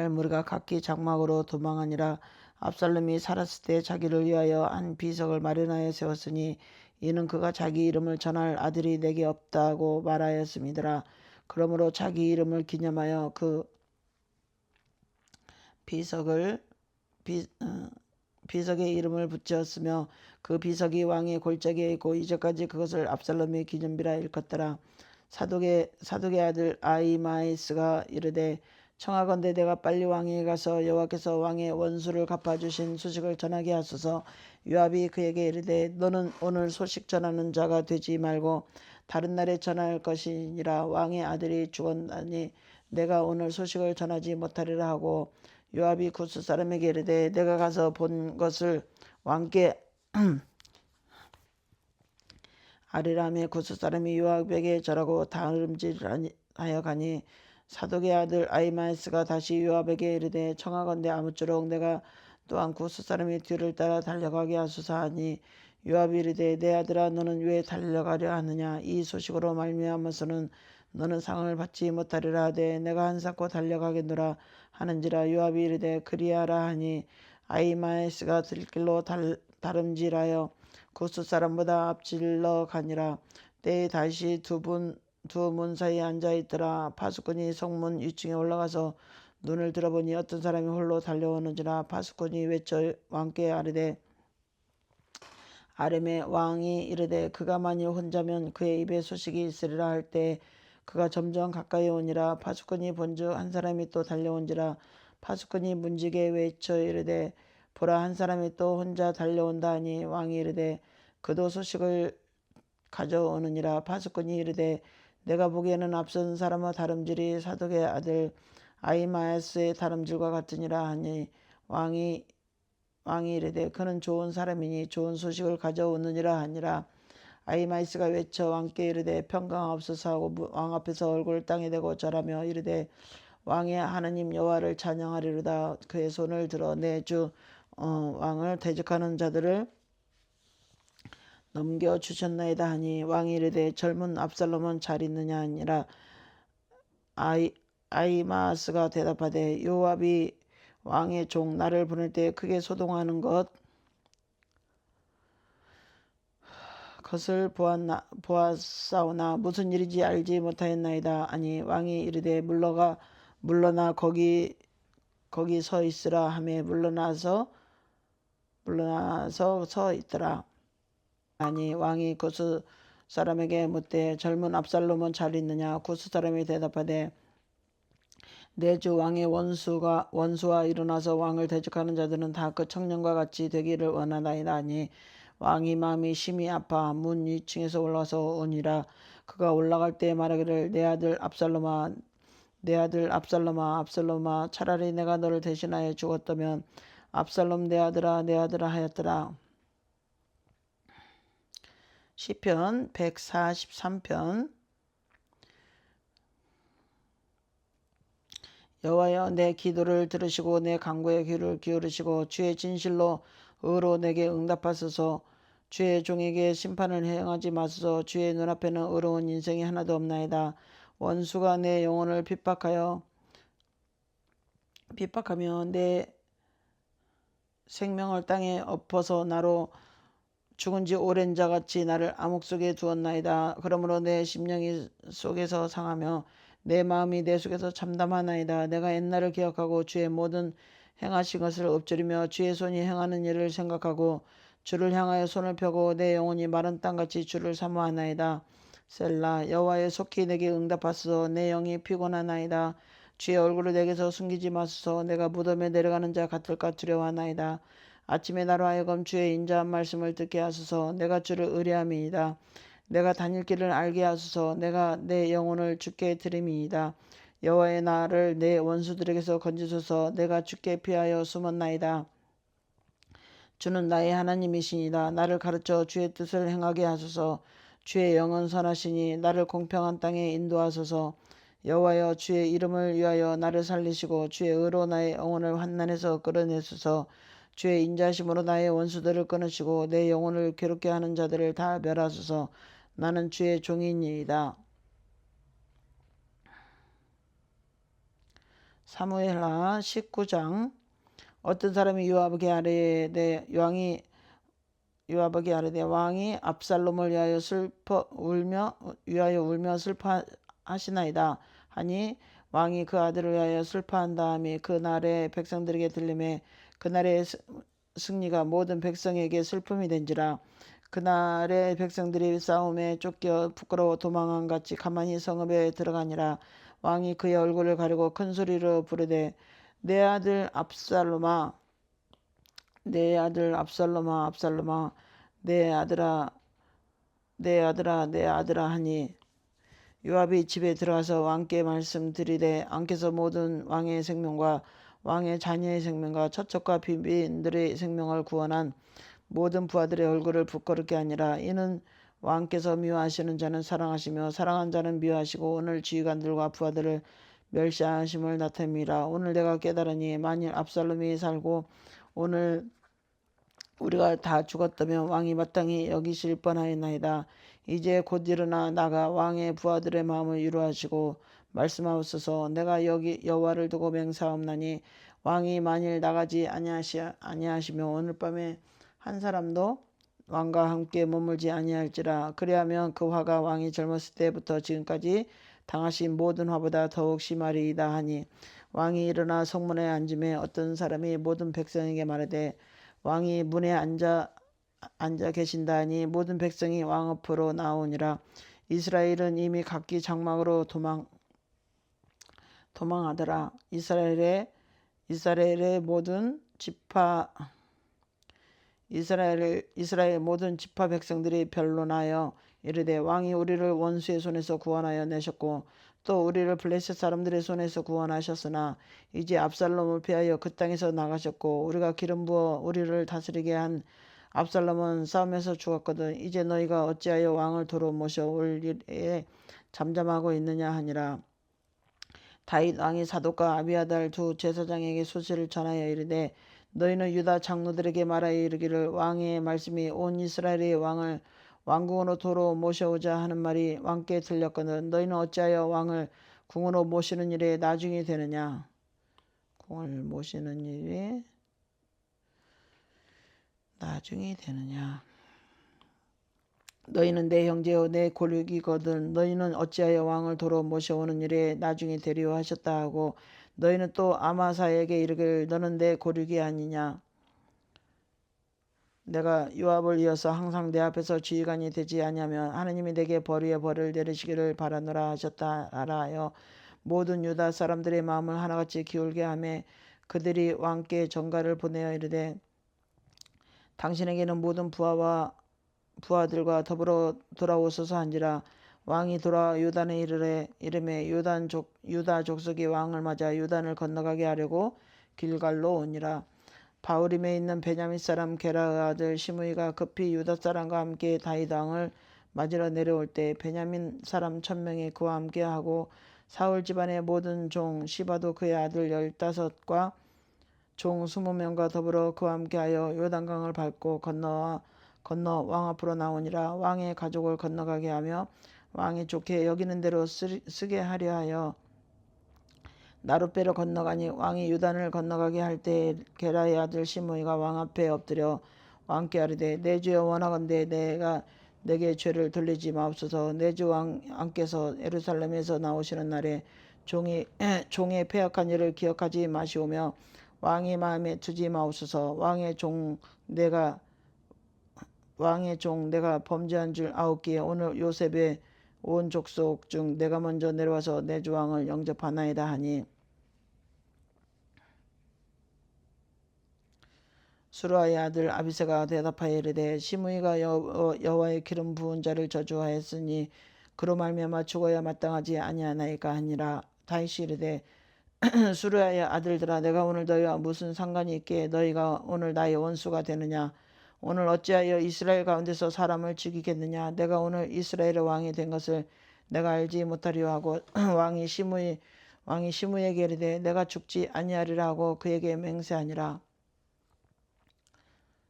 무리가 각기 장막으로 도망하니라. 압살롬이 살았을 때 자기를 위하여 한 비석을 마련하여 세웠으니 이는 그가 자기 이름을 전할 아들이 내게 없다고 말하였음이더라. 그러므로 자기 이름을 기념하여 그 비석의 이름을 붙였으며 그 비석이 왕의 골짜기에 있고 이제까지 그것을 압살롬의 기념비라 일컫더라. 사독의 아들 아히마아스가 이르되 청하건대 내가 빨리 왕에게 가서 여호와께서 왕의 원수를 갚아주신 소식을 전하게 하소서. 요압이 그에게 이르되 너는 오늘 소식 전하는 자가 되지 말고 다른 날에 전할 것이니라. 왕의 아들이 죽었나니 내가 오늘 소식을 전하지 못하리라 하고 요압이 구스 사람에게 이르되 내가 가서 본 것을 왕께 아리람의 구스 사람이 요압에게 절하고 다름질하여 가니 사독의 아들 아히마아스가 다시 요압에게 이르되 청하건대 아무쪼록 내가 또한 구스 사람의 뒤를 따라 달려가게 하소서 하니 요압이 이르되 내 아들아 너는 왜 달려가려 하느냐. 이 소식으로 말미암아서는 너는 상을 받지 못하리라 하되 내가 한사코 달려가겠노라 하는지라. 요압이 이르되 그리하라 하니 아히마아스가 들길로 다름질하여 구스 사람보다 앞질러 가니라. 때에 다시 두 문 사이에 앉아있더라. 파수꾼이 성문 위층에 올라가서 눈을 들어보니 어떤 사람이 홀로 달려오는지라. 파수꾼이 외쳐 왕께 아뢰되 아뢰매 왕이 이르되 그가 만일 혼자면 그의 입에 소식이 있으리라 할 때 그가 점점 가까이 오니라. 파수꾼이 본즉 한 사람이 또 달려온지라. 파수꾼이 문지기에 외쳐 이르되 보라 한 사람이 또 혼자 달려온다 하니 왕이 이르되 그도 소식을 가져오느니라. 파수꾼이 이르되 내가 보기에는 앞선 사람의 다름질이 사독의 아들 아히마아스의 다름질과 같으니라 하니 왕이 이르되 그는 좋은 사람이니 좋은 소식을 가져오느니라 하니라. 아히마아스가 외쳐 왕께 이르되 평강하옵소서 하고 왕 앞에서 얼굴을 땅에 대고 절하며 이르되 왕의 하나님 여호와를 찬양하리로다. 그의 손을 들어 내 주 왕을 대적하는 자들을 넘겨주셨나이다 하니 왕이 이르되 젊은 압살롬은 잘 있느냐 하니라. 아히마아스가 대답하되 요압이 왕의 종 나를 보낼 때 크게 소동하는 것을 보았사오나 무슨 일인지 알지 못하였나이다 하니 왕이 이르되 물러나 거기 서 있으라 하매 물러나서 서 있더라. 아니 왕이 구스 사람에게 묻되 젊은 압살롬은 잘 있느냐. 구스 사람이 대답하되 내 주 왕의 원수와 일어나서 왕을 대적하는 자들은 다 그 청년과 같이 되기를 원하나이다 하니 왕이 마음이 심히 아파 문 위층에서 올라서 오니라. 그가 올라갈 때 말하기를 내 아들 압살롬아 차라리 내가 너를 대신하여 죽었다면 압살롬 내 아들아 하였더라. 시편 143편. 여호와여 내 기도를 들으시고 내 간구에 귀를 기울이시고 주의 진실로 의로 내게 응답하소서. 주의 종에게 심판을 행하지 마소서. 주의 눈앞에는 의로운 인생이 하나도 없나이다. 원수가 내 영혼을 핍박하며 내 생명을 땅에 엎어서 나로 죽은 지 오랜 자같이 나를 암흑 속에 두었나이다. 그러므로 내 심령이 속에서 상하며 내 마음이 내 속에서 참담하나이다. 내가 옛날을 기억하고 주의 모든 행하신 것을 엎드리며 주의 손이 행하는 일을 생각하고 주를 향하여 손을 펴고 내 영혼이 마른 땅같이 주를 사모하나이다. 셀라. 여호와여 속히 내게 응답하소서. 내 영이 피곤하나이다. 주의 얼굴을 내게서 숨기지 마소서. 내가 무덤에 내려가는 자 같을까 두려워하나이다. 아침에 나로 하여금 주의 인자한 말씀을 듣게 하소서. 내가 주를 의뢰함이니이다. 내가 다닐 길을 알게 하소서. 내가 내 영혼을 주께 드림이니이다. 여호와의 나를 내 원수들에게서 건지소서. 내가 주께 피하여 숨었나이다. 주는 나의 하나님이시니이다. 나를 가르쳐 주의 뜻을 행하게 하소서. 주의 영은 선하시니 나를 공평한 땅에 인도하소서. 여호와여, 주의 이름을 위하여 나를 살리시고 주의 의로 나의 영혼을 환난에서 끌어내소서. 주의 인자심으로 나의 원수들을 끊으시고 내 영혼을 괴롭게 하는 자들을 다 멸하소서. 나는 주의 종이니이다. 사무엘하 19장. 어떤 사람이 요압에게 아뢰되 왕이 압살롬을 위하여 울며 슬퍼하시나이다 하니, 왕이 그 아들을 위하여 슬퍼한 다음에 그날의 백성들에게 들리매 그날의 승리가 모든 백성에게 슬픔이 된지라. 그날의 백성들이 싸움에 쫓겨 부끄러워 도망한 같이 가만히 성읍에 들어가니라. 왕이 그의 얼굴을 가리고 큰 소리로 부르되 내 아들 압살롬아, 내 아들 압살롬아, 압살롬아, 내 아들아, 내 아들아, 내 아들아 하니, 요압이 집에 들어가서 왕께 말씀드리되 왕께서 모든 왕의 생명과 왕의 자녀의 생명과 처첩과 비빈들의 생명을 구원한 모든 부하들의 얼굴을 부끄럽게 하니라. 이는 왕께서 미워하시는 자는 사랑하시며 사랑한 자는 미워하시고 오늘 지휘관들과 부하들을 멸시하심을 나타냅니다. 오늘 내가 깨달으니 만일 압살롬이 살고 오늘 우리가 다 죽었다면 왕이 마땅히 여기실 뻔하였나이다. 이제 곧 일어나 나가 왕의 부하들의 마음을 위로하시고 말씀하옵소서. 내가 여기 여호와를 두고 맹세하옵나니 왕이 만일 나가지 아니하시며 오늘 밤에 한 사람도 왕과 함께 머물지 아니할지라. 그리하면 그 화가 왕이 젊었을 때부터 지금까지 당하신 모든 화보다 더욱 심하리이다 하니, 왕이 일어나 성문에 앉음에 어떤 사람이 모든 백성에게 말하되 왕이 문에 앉아 계신다 하니, 모든 백성이 왕 앞으로 나오니라. 이스라엘은 이미 각기 장막으로 도망하더라. 이스라엘의 모든 지파 백성들이 변론하여 이르되 왕이 우리를 원수의 손에서 구원하여 내셨고 또 우리를 블레셋 사람들의 손에서 구원하셨으나 이제 압살롬을 피하여 그 땅에서 나가셨고 우리가 기름 부어 우리를 다스리게 한 압살롬은 싸움에서 죽었거든. 이제 너희가 어찌하여 왕을 도로 모셔올 일에 잠잠하고 있느냐 하니라. 다윗 왕이 사독과 아비아달 두 제사장에게 소식을 전하여 이르되 너희는 유다 장로들에게 말하여 이르기를 왕의 말씀이 온 이스라엘의 왕을 왕궁으로 도로 모셔오자 하는 말이 왕께 들렸거든. 너희는 어찌하여 왕을 궁으로 모시는 일에 나중이 되느냐. 궁을 모시는 일에 나중이 되느냐. 너희는 내 형제요 내 골육이거든. 너희는 어찌하여 왕을 도로 모셔오는 일에 나중이 되리오 하셨다 하고, 너희는 또 아마사에게 이르기를 너는 내 골육이 아니냐. 내가 요압을 이어서 항상 내 앞에서 지휘관이 되지 아니하면 하나님이 내게 벌 위에 벌을 내리시기를 바라노라 하셨다 하여 모든 유다 사람들의 마음을 하나같이 기울게 하며 그들이 왕께 전가를 보내어 이르되 당신에게는 모든 부하들과 더불어 돌아오소서 한지라. 왕이 돌아 요단에 이르매 유다 족속이 왕을 맞아 요단을 건너가게 하려고 길갈로 오니라. 바후림에 있는 베냐민 사람 게라의 아들 시므이가 급히 유다 사람과 함께 다윗 왕을 맞으러 내려올 때 베냐민 사람 1000명이 그와 함께 하고 사울 집안의 모든 종 시바도 그의 아들 15과 종 20명과 더불어 그와 함께하여 요단강을 밟고 건너 왕 앞으로 나오니라. 왕의 가족을 건너가게 하며 왕이 좋게 여기는 대로 쓰게 하려 하여 나룻배로 건너가니, 왕이 요단을 건너가게 할 때 게라의 아들 시므이가 왕 앞에 엎드려 왕께 아뢰되 내 주여 원하건대 내가 내게 죄를 돌리지 마옵소서. 내 주 왕께서 예루살렘에서 나오시는 날에 종의 패역한 일을 기억하지 마시오며 왕의 마음에 두지 마옵소서. 왕의 종 내가 범죄한 줄 아옵기에 오늘 요셉의 온 족속 중 내가 먼저 내려와서 내 주 왕을 영접하나이다 하니, 수르아의 아들 아비새가 대답하여 이르되 시므이가 여호와의 기름 부은 자를 저주하였으니 그로 말미암아 죽어야 마땅하지 아니하나이까 하니라. 다윗이 이르되 수르아의 아들들아, 내가 오늘 너희와 무슨 상관이 있기에 너희가 오늘 나의 원수가 되느냐. 오늘 어찌하여 이스라엘 가운데서 사람을 죽이겠느냐. 내가 오늘 이스라엘의 왕이 된 것을 내가 알지 못하리요 하고 왕이 시므에게 이르되 내가 죽지 아니하리라 하고 그에게 맹세하니라.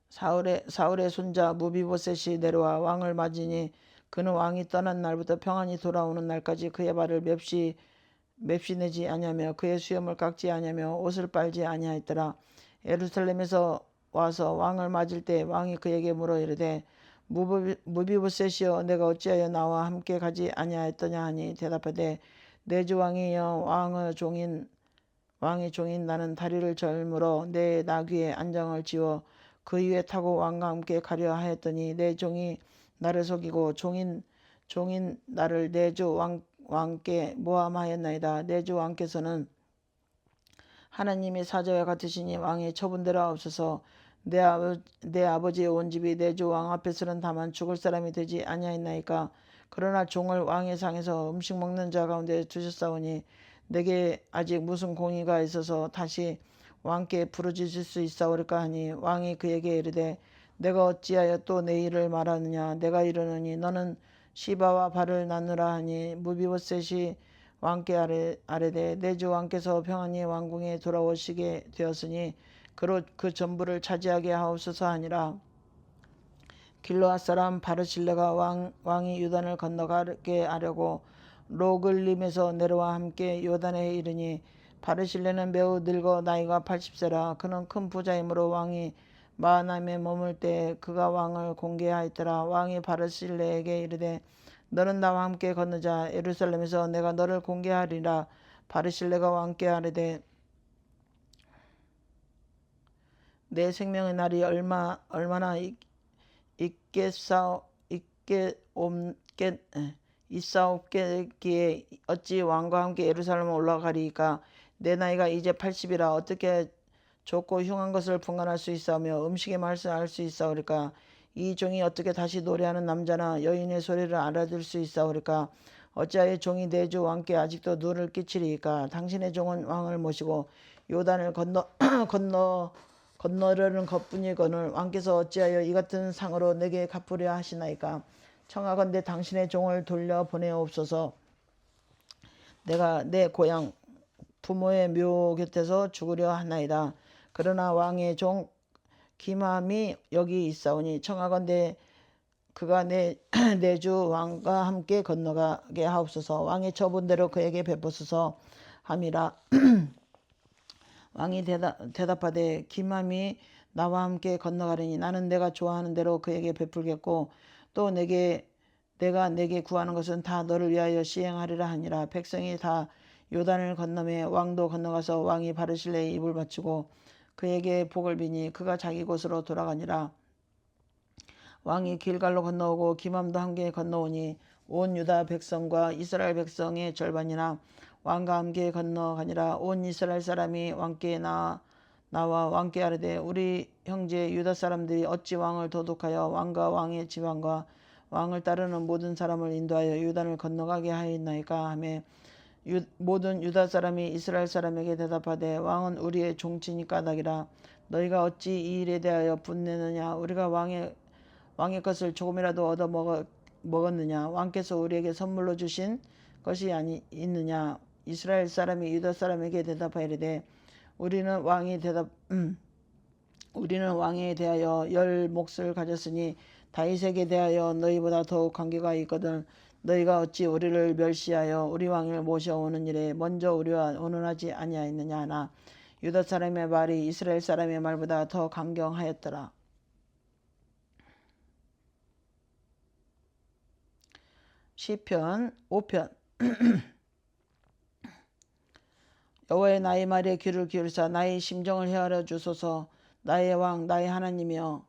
사울의 손자 무비보셋이 내려와 왕을 맞으니 그는 왕이 떠난 날부터 평안히 돌아오는 날까지 그의 발을 맵시내지 아니하며 그의 수염을 깎지 아니하며 옷을 빨지 아니하였더라. 예루살렘에서 와서 왕을 맞을 때 왕이 그에게 물어 이르되 무비보셋이여 내가 어찌하여 나와 함께 가지 아니하였더냐 하니 대답하되 내 주 왕이여 왕의 종인 나는 다리를 절물어 내 나귀의 안장을 지워 그 위에 타고 왕과 함께 가려 하였더니 내 종이 나를 속이고 종인 나를 내 주 왕께 모함하였나이다. 내 주 왕께서는 하나님의 사자와 같으시니 왕의 처분대로 하옵소서. 내 아버지의 온 집이 내 주 왕 앞에서는 다만 죽을 사람이 되지 아니하였나이까. 그러나 종을 왕의 상에서 음식 먹는 자 가운데 두셨사오니 내게 아직 무슨 공의가 있어서 다시 왕께 부르짖을 수 있사오리까 하니 왕이 그에게 이르되 내가 어찌하여 또 내 일을 말하느냐. 내가 이르노니 너는 시바와 발을 나누라 하니 무비보셋이 왕께 아뢰되 내 주 왕께서 평안히 왕궁에 돌아오시게 되었으니 그로 그 전부를 차지하게 하옵소서 하니라. 길르앗 사람 바르실레가 왕이 요단을 건너가게 하려고 로글림에서 내려와 함께 요단에 이르니 바르실레는 매우 늙어 나이가 80세라. 그는 큰 부자이므로 왕이 마하나임에 머물 때 그가 왕을 공개하였더라. 왕이 바르실레에게 이르되 너는 나와 함께 건너자. 예루살렘에서 내가 너를 공개하리라. 바르실레가 왕께 아뢰되 내 생명의 날이 얼마나 있사옵겠기에 어찌 왕과 함께 예루살렘에 올라가리이까. 내 나이가 이제 80이라 어떻게 좁고 흉한 것을 분간할 수 있사오며 음식의 맛을 알 수 있사오리까. 이 종이 어떻게 다시 노래하는 남자나 여인의 소리를 알아들 수 있사오리까. 어찌하여 종이 내 주 왕께 아직도 누를 끼치리이까. 당신의 종은 왕을 모시고 요단을 건너려는 것뿐이거늘 왕께서 어찌하여 이 같은 상으로 내게 갚으려 하시나이까. 청하건대 당신의 종을 돌려 보내옵소서. 내가 내 고향 부모의 묘 곁에서 죽으려 하나이다. 그러나 왕의 종 기맘이 여기 있사오니 청하건대 그가 내 주 왕과 함께 건너가게 하옵소서. 왕의 처분대로 그에게 베푸소서 함이라. 왕이 대답하되 기맘이 나와 함께 건너가려니 나는 내가 좋아하는 대로 그에게 베풀겠고 또 내가 내게 구하는 것은 다 너를 위하여 시행하리라 하니라. 백성이 다 요단을 건너매 왕도 건너가서 왕이 바르실레의 입을 맞추고 그에게 복을 비니 그가 자기 곳으로 돌아가니라. 왕이 길갈로 건너오고 기맘도 함께 건너오니 온 유다 백성과 이스라엘 백성의 절반이나 왕과 함께 건너가니라. 온 이스라엘 사람이 왕께 나와 왕께 아뢰되 우리 형제 유다 사람들이 어찌 왕을 도둑하여 왕과 왕의 지방과 왕을 따르는 모든 사람을 인도하여 요단을 건너가게 하였나이까 하매 모든 유다 사람이 이스라엘 사람에게 대답하되 왕은 우리의 종친이 까닭이라. 너희가 어찌 이 일에 대하여 분내느냐. 우리가 왕의 것을 조금이라도 얻어 먹었느냐. 왕께서 우리에게 선물로 주신 것이 있느냐. 이스라엘 사람이 유다 사람에게 대답하이르되 우리는 왕에 대하여 10몫을 가졌으니 다윗에게 대하여 너희보다 더욱 관계가 있거든. 너희가 어찌 우리를 멸시하여 우리 왕을 모셔오는 일에 먼저 우리와 의논하지 아니하였느냐 하나 유다 사람의 말이 이스라엘 사람의 말보다 더 강경하였더라. 시편 5편 여호와의 나의 말에 귀를 기울이사 나의 심정을 헤아려 주소서. 나의 왕 나의 하나님이여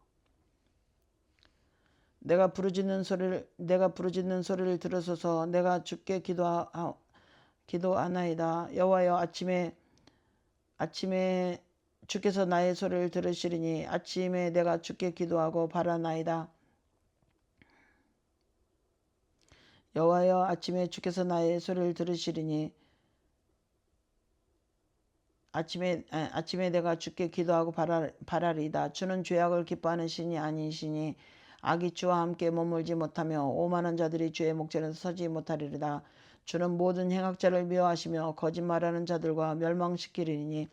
내가 부르짖는 소리를 들으소서. 내가 주께 기도하나이다. 여호와여 아침에 주께서 나의 소리를 들으시리니 아침에 내가 주께 기도하고 바라나이다. 여호와여 아침에 주께서 나의 소리를 들으시리니 아침에 내가 주께 기도하고 바라리이다. 주는 죄악을 기뻐하는 신이 아니시니 악이 주와 함께 머물지 못하며 오만한 자들이 주의 목전에서 서지 못하리로다. 주는 모든 행악자를 미워하시며 거짓말하는 자들과 멸망시키리니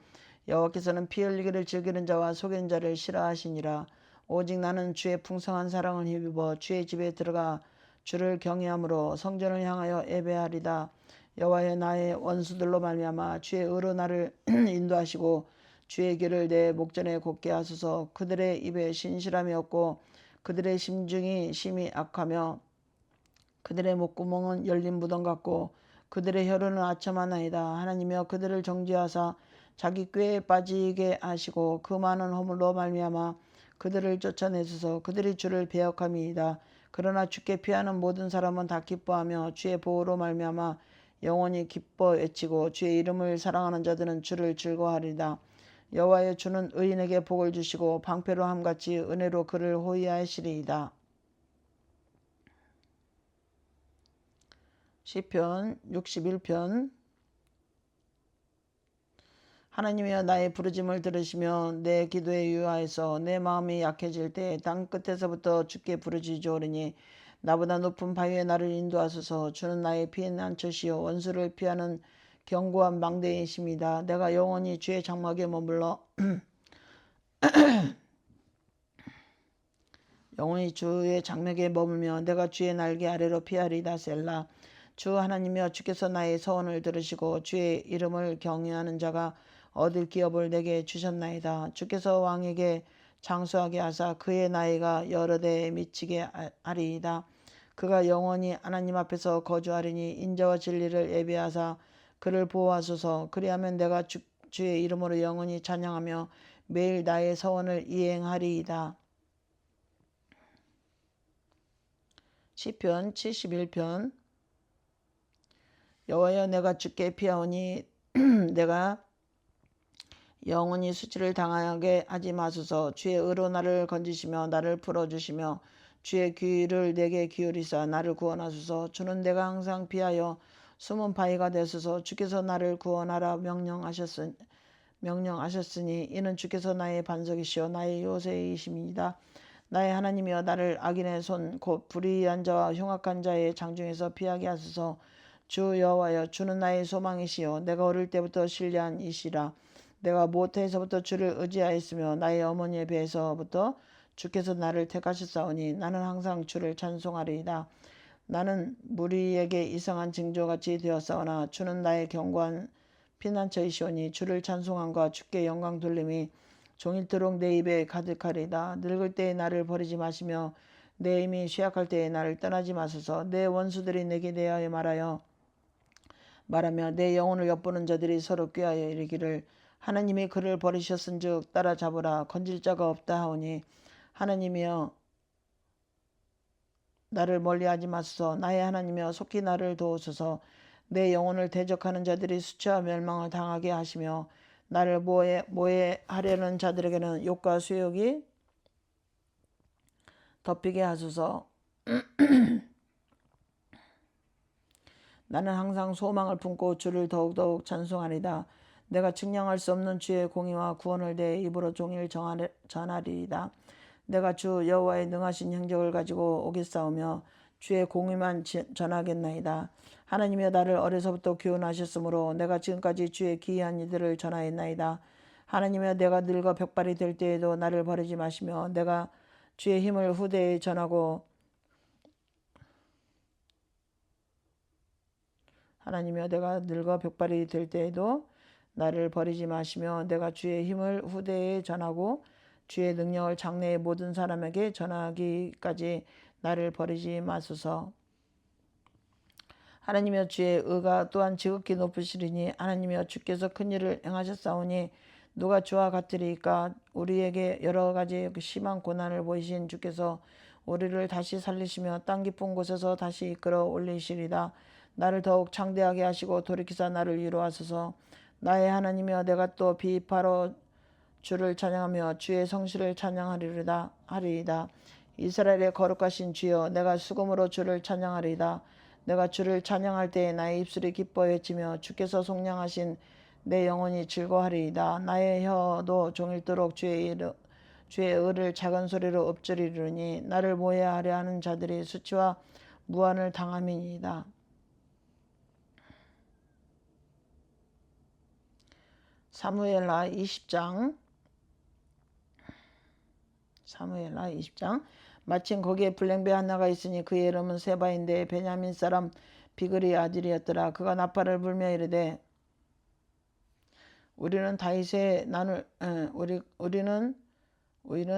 여호와께서는 피 흘리기를 즐기는 자와 속이는 자를 싫어하시니라. 오직 나는 주의 풍성한 사랑을 힘입어 주의 집에 들어가 주를 경외함으로 성전을 향하여 예배하리다. 여호와여, 나의 원수들로 말미암아 주의 의로 나를 인도하시고 주의 길을 내 목전에 곧게 하소서. 그들의 입에 신실함이 없고 그들의 심중이 심히 악하며 그들의 목구멍은 열린 무덤 같고 그들의 혀로는 아첨하나이다. 하나님이여, 그들을 정죄하사 자기 꾀에 빠지게 하시고 그 많은 허물로 말미암아 그들을 쫓아내소서. 그들이 주를 배역함이이다. 그러나 주께 피하는 모든 사람은 다 기뻐하며 주의 보호로 말미암아 영원히 기뻐 외치고 주의 이름을 사랑하는 자들은 주를 즐거워하리다. 여호와여, 주는 의인에게 복을 주시고 방패로 함같이 은혜로 그를 호위하시리이다. 시편 61편. 하나님이여, 나의 부르짐을 들으시며 내 기도에 유하여서 내 마음이 약해질 때 땅 끝에서부터 주께 부르짖으오리니 나보다 높은 바위에 나를 인도하소서. 주는 나의 피난처시요 원수를 피하는 견고한 망대이십니다. 내가 영원히 주의 장막에 머물러 영원히 주의 장막에 머물며 내가 주의 날개 아래로 피하리다. 셀라. 주 하나님이여, 주께서 나의 서원을 들으시고 주의 이름을 경외하는 자가 얻을 기업을 내게 주셨나이다. 주께서 왕에게 장수하게 하사 그의 나이가 여러 대에 미치게 하리이다. 그가 영원히 하나님 앞에서 거주하리니 인자와 진리를 예배하사 그를 보호하소서. 그리하면 내가 주의 이름으로 영원히 찬양하며 매일 나의 서원을 이행하리이다. 시편 71편. 여호와여, 내가 주께 피하오니 내가 영원히 수치를 당하게 하지 마소서. 주의 의로 나를 건지시며 나를 풀어주시며 주의 귀를 내게 기울이사 나를 구원하소서. 주는 내가 항상 피하여 숨은 바위가 되소서. 주께서 나를 구원하라 명령하셨으니 이는 주께서 나의 반석이시요 나의 요새이심이니이다. 나의 하나님이여, 나를 악인의 손 곧 불의한 자와 흉악한 자의 장중에서 피하게 하소서. 주 여호와여, 주는 나의 소망이시요 내가 어릴 때부터 신뢰한 이시라. 내가 모태에서부터 주를 의지하였으며 나의 어머니의 배에서부터 주께서 나를 택하셨사오니 나는 항상 주를 찬송하리이다. 나는 무리에게 이상한 징조같이 되었사오나 주는 나의 견고한 피난처이시오니 주를 찬송함과 주께 영광 돌림이 종일토록 내 입에 가득하리이다. 늙을 때에 나를 버리지 마시며 내 힘이 쇠약할 때에 나를 떠나지 마소서. 내 원수들이 내게 대하여 말하며 내 영혼을 엿보는 자들이 서로 꾀하여 이르기를 하나님이 그를 버리셨은즉 따라잡으라. 건질 자가 없다 하오니 하나님이여, 나를 멀리하지 마소서. 나의 하나님이여, 속히 나를 도우소서. 내 영혼을 대적하는 자들이 수치와 멸망을 당하게 하시며 나를 모해하려는 자들에게는 욕과 수욕이 덮이게 하소서. 나는 항상 소망을 품고 주를 더욱더욱 찬송하리다. 내가 측량할 수 없는 주의 공의와 구원을 내 입으로 종일 전하리이다. 내가 주 여호와의 능하신 행적을 가지고 오겠사오며 주의 공의만 전하겠나이다. 하나님이여, 나를 어려서부터 교훈하셨으므로 내가 지금까지 주의 기이한 이들을 전하였나이다. 하나님이여, 내가 늙어 벽발이 될 때에도 나를 버리지 마시며 내가 주의 힘을 후대에 전하고 하나님이여, 내가 늙어 벽발이 될 때에도 나를 버리지 마시며 내가 주의 힘을 후대에 전하고 주의 능력을 장래의 모든 사람에게 전하기까지 나를 버리지 마소서. 하나님이여, 주의 의가 또한 지극히 높으시리니 하나님이여, 주께서 큰 일을 행하셨사오니 누가 주와 같으리까? 우리에게 여러 가지 심한 고난을 보이신 주께서 우리를 다시 살리시며 땅 깊은 곳에서 다시 이끌어 올리시리다. 나를 더욱 창대하게 하시고 돌이키사 나를 위로하소서. 나의 하나님이여, 내가 또 비파로 주를 찬양하며 주의 성실을 찬양하리이다. 이스라엘의 거룩하신 주여, 내가 수금으로 주를 찬양하리이다. 내가 주를 찬양할 때에 나의 입술이 기뻐 외치며 주께서 속량하신 내 영혼이 즐거워하리이다. 나의 혀도 종일토록 주의 의를 작은 소리로 엎드리르니 나를 모해하려 하는 자들이 수치와 무한을 당함이니이다. 사무엘하 20장 마침 거기에 불량배 하나가 있으니 그의 이름은 세바인데 베냐민 사람 비그리 아들이었더라. 그가 나팔을 불며 이르되 우리는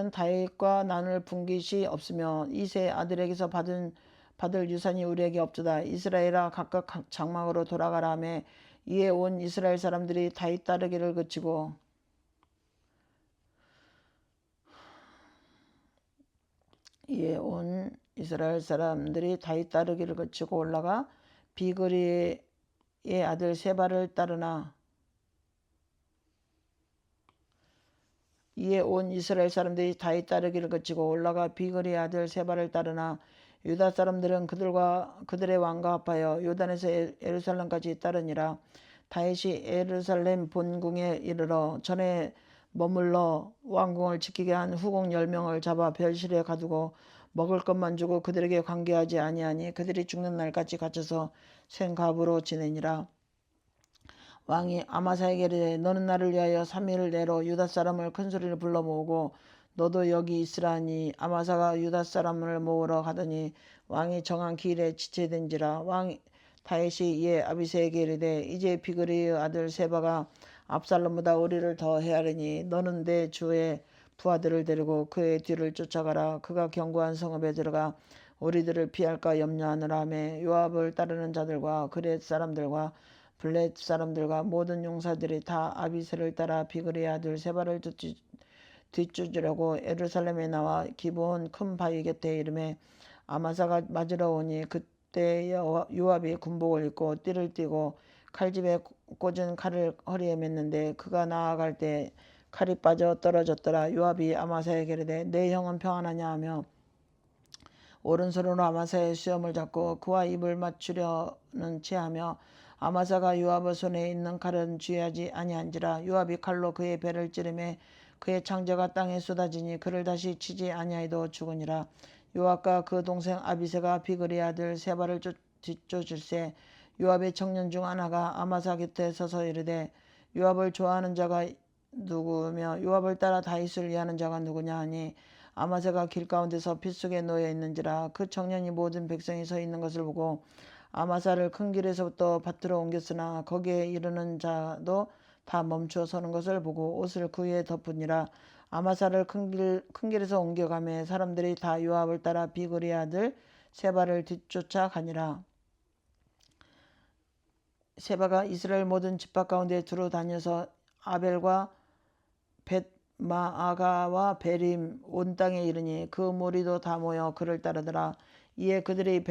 다윗과 나눌 분깃이 없으며 이세 아들에게서 받을 유산이 우리에게 없도다. 이스라엘아 각각 장막으로 돌아가라 하매 이에 온 이스라엘 사람들이 다윗 따르기를 그치고 올라가 비그리의 아들 세바를 따르나 이에 온 이스라엘 사람들이 다윗 따르기를 그치고 올라가 비그리의 아들 세바를 따르나 유다 사람들은 그들의 왕과 합하여 요단에서 예루살렘까지 따르니라. 다윗이 예루살렘 본궁에 이르러 전에 머물러 왕궁을 지키게 한 후궁 10명을 잡아 별실에 가두고 먹을 것만 주고 그들에게 관계하지 아니하니 그들이 죽는 날까지 갇혀서 생갑으로 지내니라. 왕이 아마사에게 이르되 너는 나를 위하여 3일 내로 유다 사람을 큰 소리를 불러 모으고 너도 여기 있으라 하니 아마사가 유다 사람을 모으러 가더니 왕이 정한 기일에 지체된지라. 왕 다윗이 이에 아비새에게 이르되 이제 비그리의 아들 세바가 압살롬보다 우리를 더 헤아르니 너는 내 주의 부하들을 데리고 그의 뒤를 쫓아가라. 그가 견고한 성읍에 들어가 우리들을 피할까 염려하느라 하며 요압을 따르는 자들과 그렛 사람들과 블렛 사람들과 모든 용사들이 다 아비새를 따라 비그리의 아들 세바를 뒤쫓으려고 예루살렘에 나와 기브온 큰 바위 곁에 이름에 아마사가 맞으러 오니 그때 요압이 군복을 입고 띠를 띠고 칼집에 꽂은 칼을 허리에 맸는데 그가 나아갈 때 칼이 빠져 떨어졌더라. 요압이 아마사에게 이르되 내 형은 평안하냐 하며 오른손으로 아마사의 수염을 잡고 그와 입을 맞추려는 체하며 아마사가 요압의 손에 있는 칼은 쥐하지 아니한지라. 요압이 칼로 그의 배를 찌르매 그의 창자가 땅에 쏟아지니 그를 다시 치지 아니하여도 죽으니라. 요압과 그 동생 아비새가 비그리 아들 세바를 뒤쫓을세 요압의 청년 중 하나가 아마사 곁에 서서 이르되 요압을 좋아하는 자가 누구며 요압을 따라 다윗을 위하는 자가 누구냐 하니 아마사가 길 가운데서 핏속에 놓여 있는지라. 그 청년이 모든 백성이 서 있는 것을 보고 아마사를 큰 길에서부터 밭으로 옮겼으나 거기에 이르는 자도 다 멈추어 서는 것을 보고 옷을 그 위에 덮으니라. 아마사를 큰 길에서 옮겨가매 사람들이 다 요압을 따라 비그리 아들 세바를 뒤쫓아 가니라. 세바가 이스라엘 모든 집합 가운데 두루 다녀서 아벨과 벳마아가와 베림 온 땅에 이르니 그 무리도 다 모여 그를 따르더라. 이에 그들이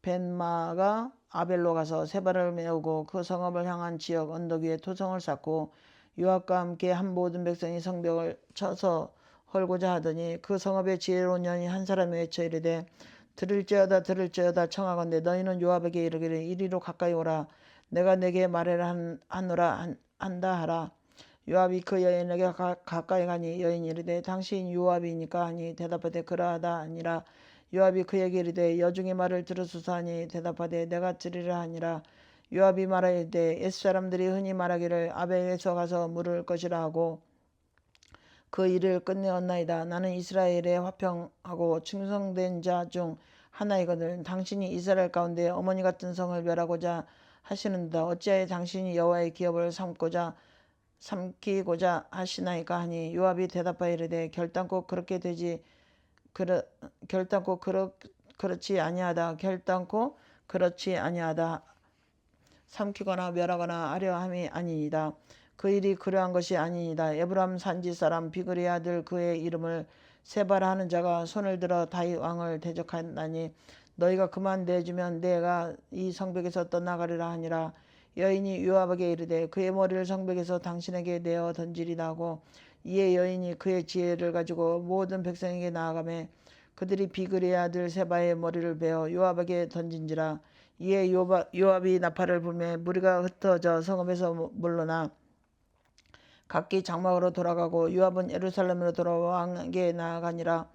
벳마가 아벨로 가서 세바를 메우고 그 성읍을 향한 지역 언덕 위에 토성을 쌓고 요압과 함께 한 모든 백성이 성벽을 쳐서 헐고자 하더니 그 성읍에 지혜로운 여인이 한 사람이 외쳐 이르되 들을지어다 청하건대 너희는 요압에게 이르기를 이리로 가까이 오라. 내가 내게 말해라 한다 하라. 요압이 그 여인에게 가까이 가니 여인이 이르되 당신 요압이니까 하니 대답하되 그러하다 아니라. 요압이 그에게 이르되 여중의 말을 들으소서 하니 대답하되 내가 들으라 하니라. 요압이 말하되 옛 사람들이 흔히 말하기를 아벨에서 가서 물을 것이라 하고 그 일을 끝내었나이다. 나는 이스라엘에 화평하고 충성된 자 중 하나이거든. 당신이 이스라엘 가운데 어머니 같은 성을 멸하고자 하시는다. 어찌하여 당신이 여호와의 기업을 삼키고자 하시나이까 하니 요압이 대답하여 이르되 결단코 그렇지 아니하다. 삼키거나 멸하거나 하려 함이 아니이다. 그 일이 그러한 것이 아니이다. 에브람 산지 사람 비그리 아들 그의 이름을 세바라 하는 자가 손을 들어 다윗 왕을 대적하나니 너희가 그만 내주면 내가 이 성벽에서 떠나가리라 하니라. 여인이 요압에게 이르되 그의 머리를 성벽에서 당신에게 내어 던지리다 하고 이에 여인이 그의 지혜를 가지고 모든 백성에게 나아가매 그들이 비그리의 아들 세바의 머리를 베어 요압에게 던진지라. 이에 요압이 나팔을 불매 무리가 흩어져 성읍에서 물러나 각기 장막으로 돌아가고 요압은 예루살렘으로 돌아와 왕에게 나아가니라.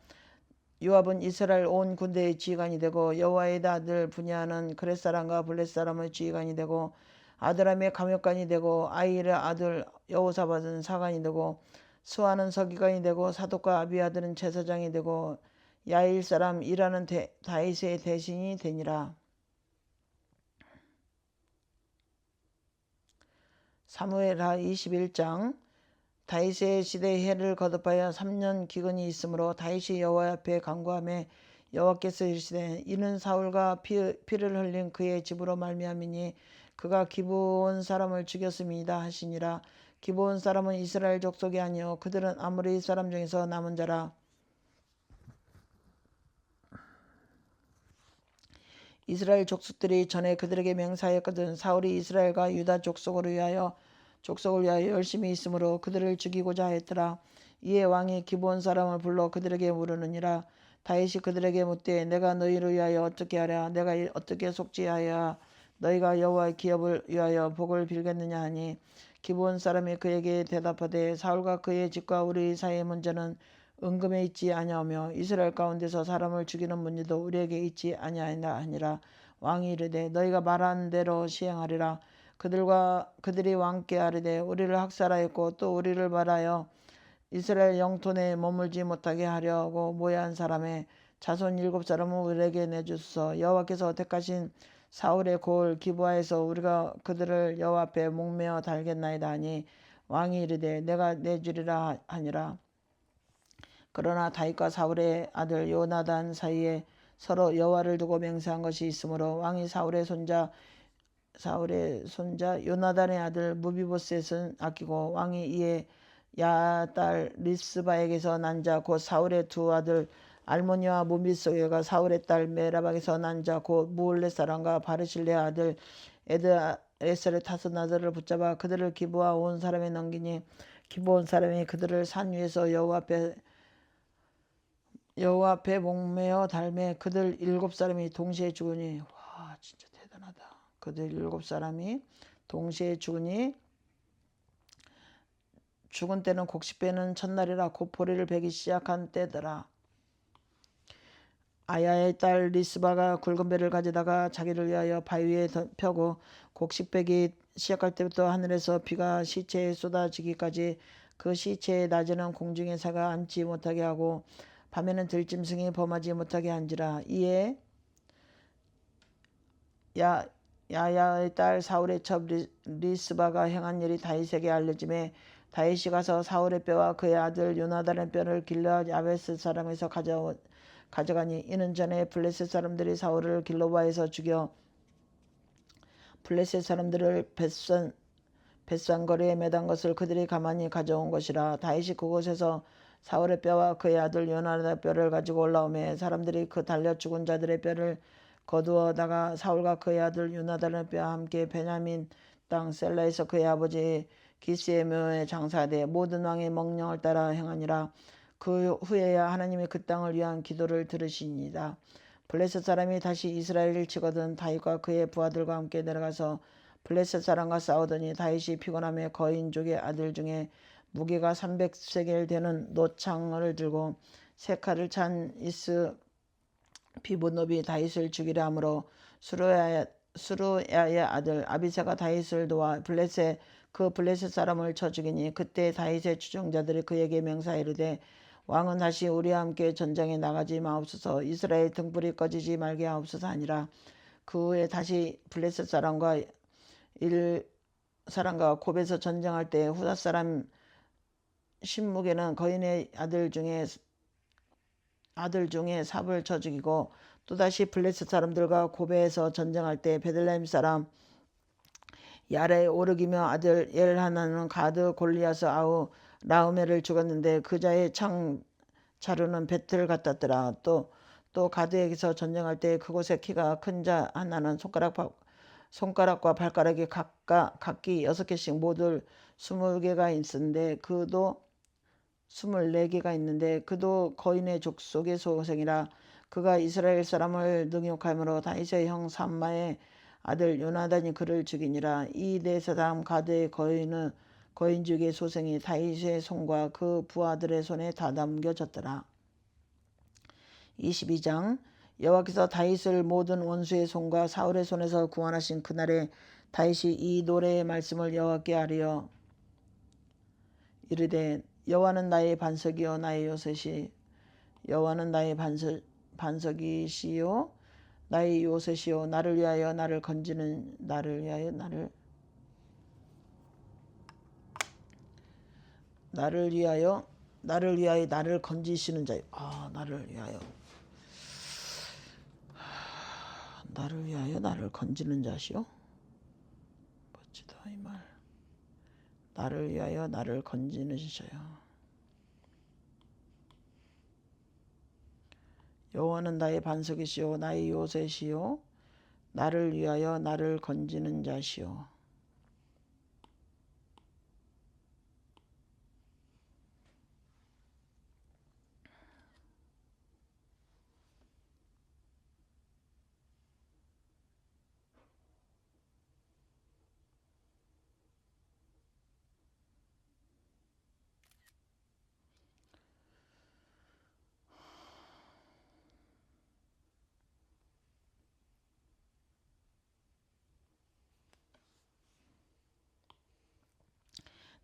요압은 이스라엘 온 군대의 지휘관이 되고 여호와의 아들 분야는 그렛 사람과 블렛 사람의 지휘관이 되고 아드람의 감역관이 되고 아이의 아들 여호사밧은 사관이 되고 스와는 서기관이 되고 사독과 아비아들은 제사장이 되고 야일 사람 일하는 다윗의 대신이 되니라. 사무엘하 21장. 다윗의 시대의 해를 거듭하여 3년 기근이 있으므로 다윗이 여호와 앞에 간구하며 여호와께서 이르시되 이는 사울과 피를 흘린 그의 집으로 말미암이니 그가 기브온 사람을 죽였음이다 하시니라. 기브온 사람은 이스라엘 족속이 아니요 그들은 아모리 사람 중에서 남은 자라. 이스라엘 족속들이 전에 그들에게 맹세하였거든. 사울이 이스라엘과 유다 족속을 위하여 열심히 있으므로 그들을 죽이고자 하였더라. 이에 왕이 기브온 사람을 불러 그들에게 물으느니라. 다윗이 그들에게 묻되 내가 너희를 위하여 어떻게 하랴? 내가 어떻게 속죄하여 너희가 여호와의 기업을 위하여 복을 빌겠느냐 하니 기브온 사람이 그에게 대답하되 사울과 그의 집과 우리 사이의 문제는 은금에 있지 아니하며 이스라엘 가운데서 사람을 죽이는 문제도 우리에게 있지 아니하니라 하니라. 왕이 이르되 너희가 말한 대로 시행하리라. 그들이 왕께 아뢰되 우리를 학살하였고 또 우리를 말하여 이스라엘 영토 내에 머물지 못하게 하려고 모여한 사람의 자손 7사람을 우리에게 내주소서. 여호와께서 택하신 사울의 고을 기브아에서 우리가 그들을 여호와 앞에 목매어 달겠나이다 하니 왕이 이르되 내가 내주리라 하니라. 그러나 다윗과 사울의 아들 요나단 사이에 서로 여호와를 두고 맹세한 것이 있으므로 왕이 사울의 손자 요나단의 아들 무비보셋은 아끼고 왕이 이에 야딸 리스바에게서 난 자 곧 사울의 두 아들 알모니와 무비소에가 사울의 딸 메라박에서 난 자 곧 무올렛 사람과 바르실레 아들 에드에셀의 5아들을 붙잡아 그들을 기브아 온 사람에 넘기니 기브온 사람이 그들을 산 위에서 여호와 앞에 목매어 달매 그들 7사람이 동시에 죽으니 와 진짜 대단하다. 그들 7사람이 동시에 죽으니 죽은 때는 곡식배는 첫날이라 곧 보리를 베기 시작한 때더라. 아야의 딸 리스바가 굵은 배를 가져다가 자기를 위하여 바위 위에 펴고 곡식 베기 시작할 때부터 하늘에서 비가 시체에 쏟아지기까지 그 시체에 낮에는 공중의 새가 앉지 못하게 하고 밤에는 들짐승이 범하지 못하게 한지라. 이에 야야의 딸 사울의 첩 리스바가 행한 일이 다윗에게 알려짐에 다윗이 가서 사울의 뼈와 그의 아들 요나단의 뼈를 길르앗 야베스 사람에서 가져가니 이는 전에 블레셋 사람들이 사울을 길로바에서 죽여 블레셋 사람들을 벳산 거리에 매단 것을 그들이 가만히 가져온 것이라. 다윗이 그곳에서 사울의 뼈와 그의 아들 요나단의 뼈를 가지고 올라오매 사람들이 그 달려 죽은 자들의 뼈를 거두어다가 사울과 그의 아들 요나단의 뼈와 함께 베냐민 땅 셀라에서 그의 아버지 기스의 묘에 장사하되 모든 왕의 명령을 따라 행하니라. 그 후에야 하나님이 그 땅을 위한 기도를 들으시니이다. 블레셋 사람이 다시 이스라엘을 치거든 다윗과 그의 부하들과 함께 내려가서 블레셋 사람과 싸우더니 다윗이 피곤하며 거인족의 아들 중에 무게가 300세겔 되는 노창을 들고 세 칼을 찬 이스 비보노비 다윗을 죽이려 하므로 수루야의 아들 아비새가 다윗을 도와 블레셋 사람을 쳐 죽이니 그때 다윗의 추종자들이 그에게 맹사이르되 왕은 다시 우리와 함께 전장에 나가지 마옵소서. 이스라엘 등불이 꺼지지 말게 하옵소서 하니라. 그 후에 다시 블레셋 사람과 곱에서 전쟁할 때 후다 사람 신무게는 거인의 아들 중에 삽을 쳐 죽이고 또다시 블레셋 사람들과 곱에서 전쟁할 때 베들레헴 사람 야레 오르기며 아들 엘하나는 가드 골리앗의 아우 라우메를 죽었는데 그 자의 창 자루는 배틀 같았더라. 또 가드에게서 전쟁할 때 그곳에 키가 큰 자 하나는 손가락과 발가락이 각기 6개씩 모두 20개가 있었는데 그도 24개가 있는데 그도 거인의 족속의 소생이라. 그가 이스라엘 사람을 능욕하므로 다윗의 형 삼마의 아들 요나단이 그를 죽이니라. 이 네 사람 가드의 거인족의 소생이 다윗의 손과 그 부하들의 손에 다 넘겨졌더라. 22장 여호와께서 다윗을 모든 원수의 손과 사울의 손에서 구원하신 그날에 다윗이 이 노래의 말씀을 여호와께 아뢰어 이르되 여호와는 나의 반석이요 나의 요새시 여호와는 나의 반석이시요 나의 요새시요 나를 위하여 나를 건지는 나를 위하여 나를 건지시는 자요. 나를 위하여 나를 건지는 자시요. 멋지다 이 말. 나를 위하여 나를 건지는 자요. 여호와는 나의 반석이시요 나의 요새시요 나를 위하여 나를 건지는 자시요.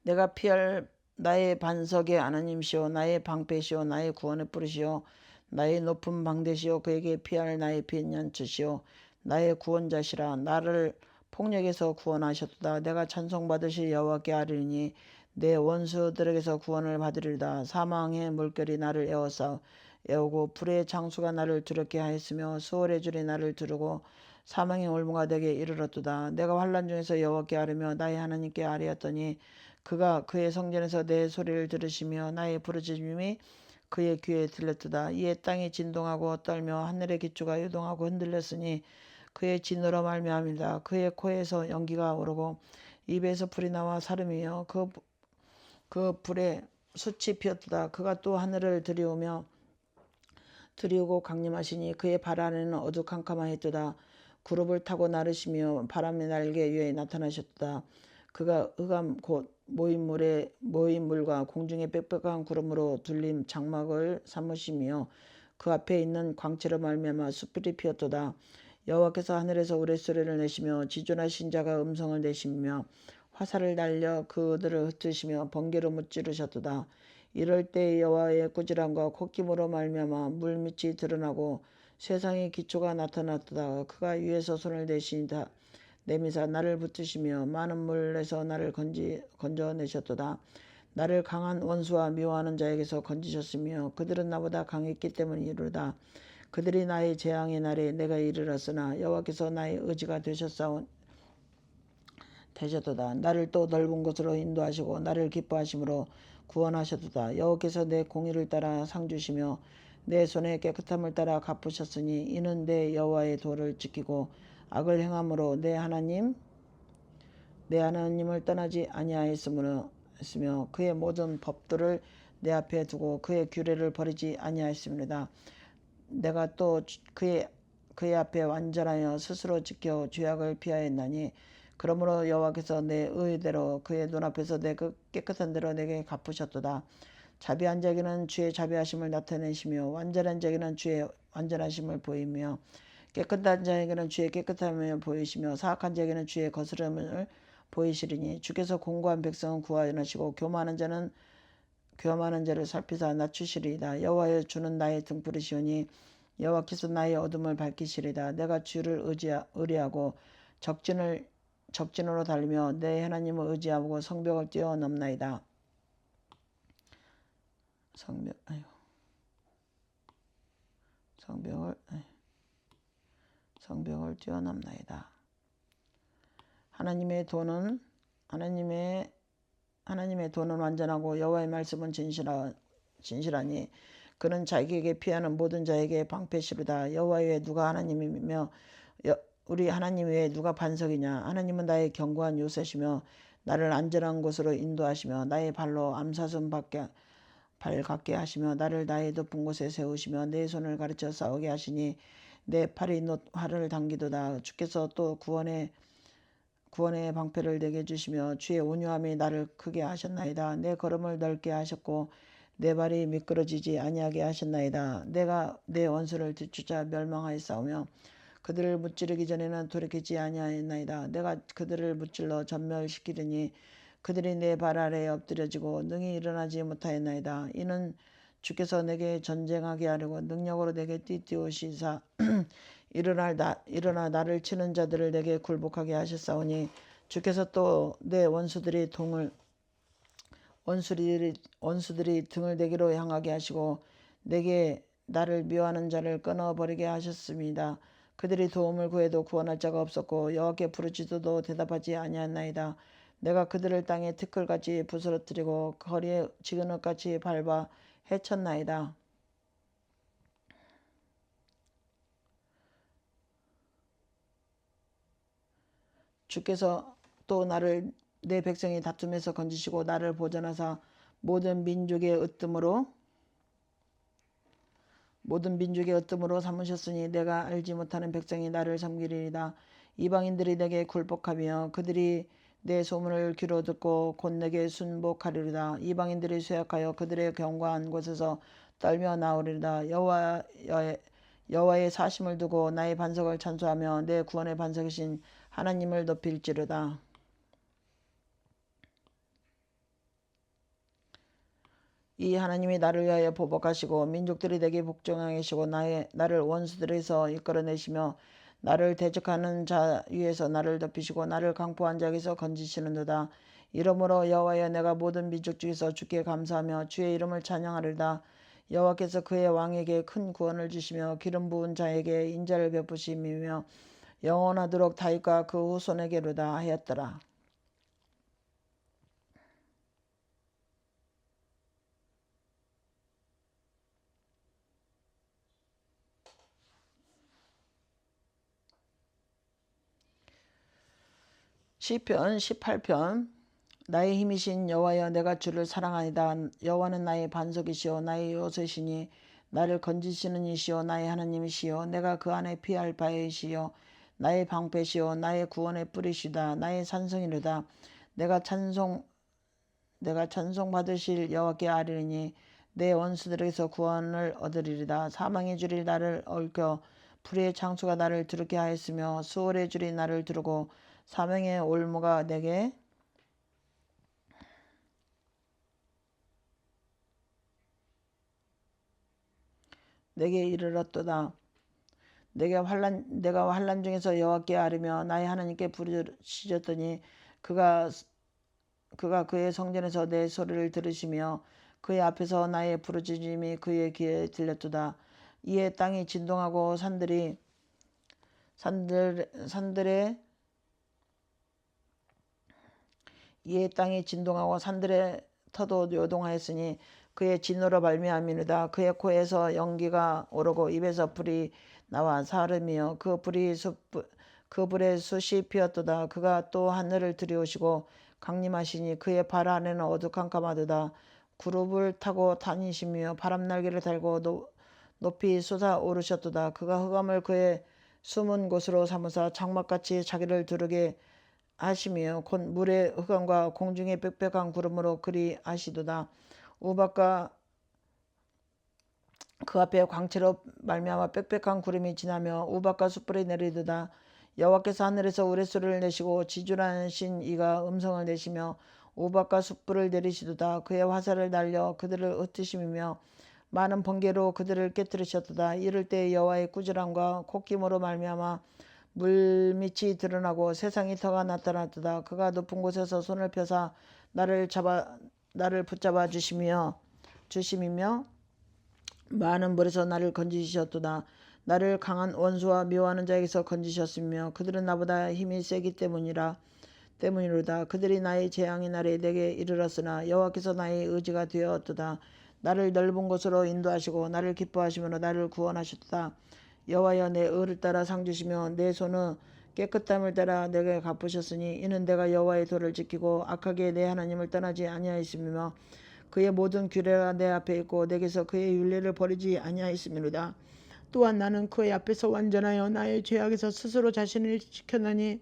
내가 피할 나의 반석의 하나님이시오 나의 방패시오 나의 구원의 뿌리시오 나의 높은 방대시오 그에게 피할 나의 빛연치시오 나의 구원자시라 나를 폭력에서 구원하셨도다. 내가 찬송받으실 여호와께 아뢰리니 내 원수들에게서 구원을 받으리로다. 사망의 물결이 나를 에우고 불의 장수가 나를 두렵게 하였으며 수월의 줄이 나를 두르고 사망의 올무가 내게 이르렀도다. 내가 환난 중에서 여호와께 아뢰며 나의 하나님께 아뢰었더니 그가 그의 성전에서 내 소리를 들으시며 나의 부르짖음이 그의 귀에 들렸도다. 이에 땅이 진동하고 떨며 하늘의 기초가 요동하고 흔들렸으니 그의 진노로 말미암이다. 그의 코에서 연기가 오르고 입에서 불이 나와 사름이며 그 불에 숯이 피었도다. 그가 또 하늘을 들이우고 강림하시니 그의 발 안에는 어두캄캄하였도다. 구름을 타고 나르시며 바람의 날개 위에 나타나셨도다. 그가 흑암 곧 모임물과 공중의 빽빽한 구름으로 둘린 장막을 삼으시며 그 앞에 있는 광채로 말미암아 숯불이 피었도다. 여호와께서 하늘에서 우레소리를 내시며 지존하신 자가 음성을 내시며 화살을 날려 그들을 흩으시며 번개로 무찌르셨도다. 이럴 때 여호와의 꾸지람과 콧김으로 말미암아 물밑이 드러나고 세상의 기초가 나타났도다. 그가 위에서 손을 내미사 나를 붙드시며 많은 물에서 나를 건져내셨도다. 나를 강한 원수와 미워하는 자에게서 건지셨으며 그들은 나보다 강했기 때문이로다. 그들이 나의 재앙의 날에 내가 이르렀으나 여호와께서 나의 의지가 되셨도다. 나를 또 넓은 곳으로 인도하시고 나를 기뻐하심으로 구원하셨도다. 여호와께서 내 공의를 따라 상 주시며 내 손의 깨끗함을 따라 갚으셨으니 이는 내 여호와의 도를 지키고 악을 행함으로 내 하나님을 떠나지 아니하였으며 그의 모든 법도를 내 앞에 두고 그의 규례를 버리지 아니하였습니다. 내가 또 그의 앞에 완전하여 스스로 지켜 죄악을 피하였나니 그러므로 여호와께서 내 의대로 그의 눈앞에서 내 깨끗한 대로 내게 갚으셨도다. 자비한 자에게는 주의 자비하심을 나타내시며 완전한 자에게는 주의 완전하심을 보이며 깨끗한 자에게는 주의 깨끗함을 보이시며 사악한 자에게는 주의 거스름을 보이시리니 주께서 공고한 백성은 구원하시고 교만한 자를 살피사 낮추시리이다. 여호와여 주는 나의 등불이시오니 여호와께서 나의 어둠을 밝히시리이다. 내가 주를 의뢰하고 적진으로 달리며 내 하나님을 의지하고 성벽을 뛰어넘나이다. 성벽을 뛰어넘나이다. 하나님의 도는 완전하고 여호와의 말씀은 진실하니 그는 자기에게 피하는 모든 자에게 방패시로다. 여호와 외에 누가 하나님이며 우리 하나님 외에 누가 반석이냐. 하나님은 나의 견고한 요새시며 나를 안전한 곳으로 인도하시며 나의 발로 암사슴 발 같게 하시며 나를 나의 높은 곳에 세우시며 내 손을 가르쳐 싸우게 하시니 내 팔이 활을 당기도다. 주께서 또 구원의 방패를 내게 주시며 주의 온유함이 나를 크게 하셨나이다. 내 걸음을 넓게 하셨고 내 발이 미끄러지지 아니하게 하셨나이다. 내가 내 원수를 뒤쫓아 멸망하였사오며 그들을 무찌르기 전에는 돌이키지 아니하였나이다. 내가 그들을 무찔러 전멸시키리니 그들이 내 발 아래에 엎드려지고 능히 일어나지 못하였나이다. 이는 주께서 내게 전쟁하게 하려고 능력으로 내게 띠띠오시사 일어나 나를 치는 자들을 내게 굴복하게 하셨사오니 주께서 또 내 원수들이 등을 내게로 향하게 하시고 내게 나를 미워하는 자를 끊어버리게 하셨습니다. 그들이 도움을 구해도 구원할 자가 없었고 여호와께 부르짖어도 대답하지 아니하였나이다. 내가 그들을 땅에 티끌같이 부스러뜨리고 거리에 지그넉같이 밟아 해쳤나이다. 주께서 또 나를 내 백성이 다툼에서 건지시고 나를 보전하사 모든 민족의 으뜸으로 삼으셨으니 내가 알지 못하는 백성이 나를 섬기리이다. 이방인들이 내게 굴복하며 그들이 내 소문을 귀로 듣고 곧 내게 순복하리로다. 이방인들이 쇠약하여 그들의 견고한 곳에서 떨며 나오리로다. 여호와의 사심을 두고 나의 반석을 찬송하며 내 구원의 반석이신 하나님을 높일지로다. 이 하나님이 나를 위하여 보복하시고 민족들이 내게 복종하게 하시고 나를 원수들에서 이끌어내시며 나를 대적하는 자 위에서 나를 덮이시고 나를 강포한 자에게서 건지시는도다. 이러므로 여호와여 내가 모든 민족 중에서 주께 감사하며 주의 이름을 찬양하리다. 여호와께서 그의 왕에게 큰 구원을 주시며 기름 부은 자에게 인자를 베푸심이며 영원하도록 다윗과 그 후손에게로다 하였더라. 시편 18편. 나의 힘이신 여호와여 내가 주를 사랑하이다. 여호와는 나의 반석이시오 나의 요새시니 나를 건지시는 이시오 나의 하나님이시오 내가 그 안에 피할 바이시오 나의 방패시오 나의 구원의 뿌리시다. 나의 산성이로다. 내가 찬송 받으실 여호와께 아뢰리니 내 원수들에게서 구원을 얻으리이다. 사망의 줄이 나를 얽혀 불의 창수가 나를 두렵게 하였으며 수월의 줄이 나를 두르고 사명의 올무가 내게 이르렀도다. 내가 환난 중에서 여호와께 아뢰며 나의 하나님께 부르짖었더니 그가 그의 성전에서 내 소리를 들으시며 그의 앞에서 나의 부르짖음이 그의 귀에 들렸도다. 이에 땅이 진동하고 산들의 터도 요동하였으니 그의 진노로 말미암이로다. 그의 코에서 연기가 오르고 입에서 불이 나와 사름이여 그 불의 숯이 피었도다. 그가 또 하늘을 들이오시고 강림하시니 그의 발 안에는 어두컴컴하도다. 구룹을 타고 다니시며 바람 날개를 달고 높이 솟아오르셨도다. 그가 흑암을 그의 숨은 곳으로 삼으사 장막같이 자기를 두르게 하시며 곧 물의 흑암과 공중의 빽빽한 구름으로 그리하시도다. 우박과 그 앞에 광채로 말미암아 빽빽한 구름이 지나며 우박과 숯불이 내리도다. 여호와께서 하늘에서 우레소리를 내시고 지존하신 이가 음성을 내시며 우박과 숯불을 내리시도다. 그의 화살을 날려 그들을 흩으시며 많은 번개로 그들을 깨뜨리셨도다. 이럴 때 여호와의 꾸지람과 콧김으로 말미암아 물밑이 드러나고 세상이 터가 나타났도다. 그가 높은 곳에서 손을 펴사 나를 붙잡아 주심이며 많은 물에서 나를 건지셨도다. 나를 강한 원수와 미워하는 자에게서 건지셨으며 그들은 나보다 힘이 세기 때문이로다. 그들이 나의 재앙의 날에 내게 이르렀으나 여호와께서 나의 의지가 되었도다. 나를 넓은 곳으로 인도하시고 나를 기뻐하시며 나를 구원하셨도다. 여호와여 내 의를 따라 상 주시며 내 손의 깨끗함을 따라 내게 갚으셨으니 이는 내가 여호와의 도를 지키고 악하게 내 하나님을 떠나지 아니하였으며 그의 모든 규례가 내 앞에 있고 내게서 그의 율례를 버리지 아니하였음이로다. 또한 나는 그의 앞에서 완전하여 나의 죄악에서 스스로 자신을 지켰나니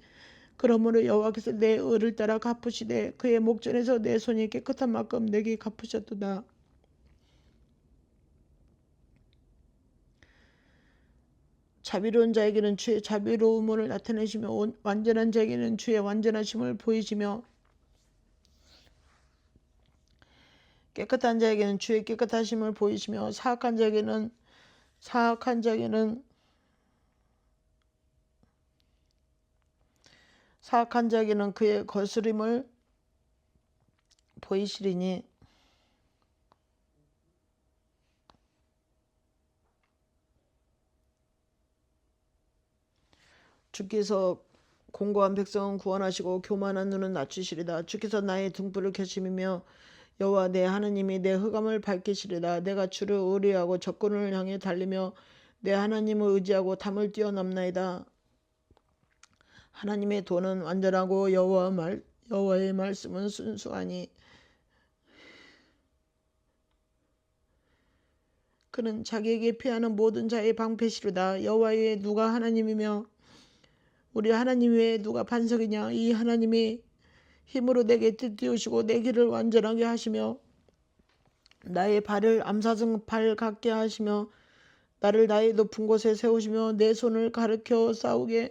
그러므로 여호와께서 내 의를 따라 갚으시되 그의 목전에서 내 손이 깨끗한 만큼 내게 갚으셨도다. 자비로운 자에게는 주의 자비로움을 나타내시며 완전한 자에게는 주의 완전하심을 보이시며 깨끗한 자에게는 주의 깨끗하심을 보이시며 사악한 자에게는 그의 거스림을 보이시리니 주께서 공고한 백성은 구원하시고 교만한 눈은 낮추시리다. 주께서 나의 등불을 켜심이며 여호와 내 하나님이 내 흑암을 밝히시리다. 내가 주를 의뢰하고 적군을 향해 달리며 내 하나님을 의지하고 담을 뛰어넘나이다. 하나님의 도는 완전하고 여호와의 말씀은 순수하니 그는 자기에게 피하는 모든 자의 방패시로다. 여호와 외에 누가 하나님이며 우리 하나님 외에 누가 반석이냐. 이 하나님이 힘으로 내게 띠띠우시고 내 길을 완전하게 하시며 나의 발을 암사슴 발 같게 하시며 나를 나의 높은 곳에 세우시며 내 손을 가르켜 싸우게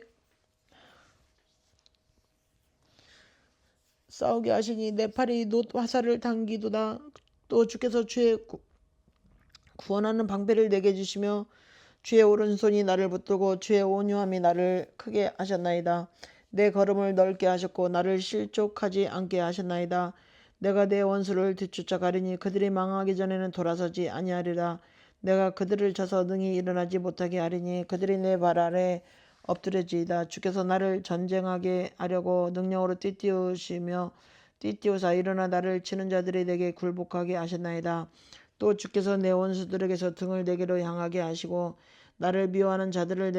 하시니 내 팔이 놋 화살을 당기도다. 또 주께서 주의 구원하는 방패를 내게 주시며 주의 오른손이 나를 붙들고 주의 온유함이 나를 크게 하셨나이다. 내 걸음을 넓게 하셨고 나를 실족하지 않게 하셨나이다. 내가 내 원수를 뒤쫓아가리니 그들이 망하기 전에는 돌아서지 아니하리라. 내가 그들을 쳐서 능히 일어나지 못하게 하리니 그들이 내 발 아래 엎드려지이다. 주께서 나를 전쟁하게 하려고 능력으로 띠띠우사 일어나 나를 치는 자들이 내게 굴복하게 하셨나이다. 또 주께서 내 원수들에게서 등을 내게로 향하게 하시고 나를 미워하는 자들을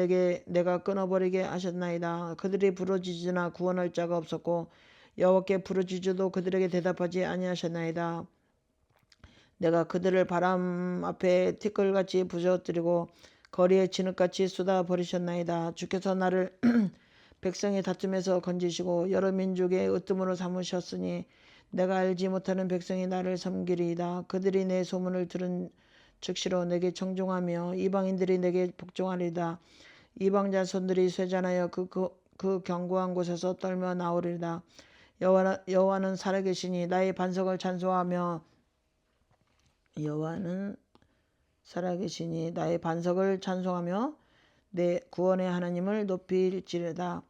내가 끊어버리게 하셨나이다. 그들이 부르짖으나 구원할 자가 없었고 여호와께 부르짖어도 그들에게 대답하지 아니하셨나이다. 내가 그들을 바람 앞에 티끌같이 부서뜨리고 거리에 진흙같이 쏟아버리셨나이다. 주께서 나를 백성의 다툼에서 건지시고 여러 민족의 으뜸으로 삼으셨으니 내가 알지 못하는 백성이 나를 섬기리이다. 그들이 내 소문을 들은 즉시로 내게 청종하며 이방인들이 내게 복종하리이다. 이방 자손들이 쇠잔하여 그 견고한 곳에서 떨며 나오리이다. 여호와는 살아계시니 나의 반석을 찬송하며 내 구원의 하나님을 높일지로다.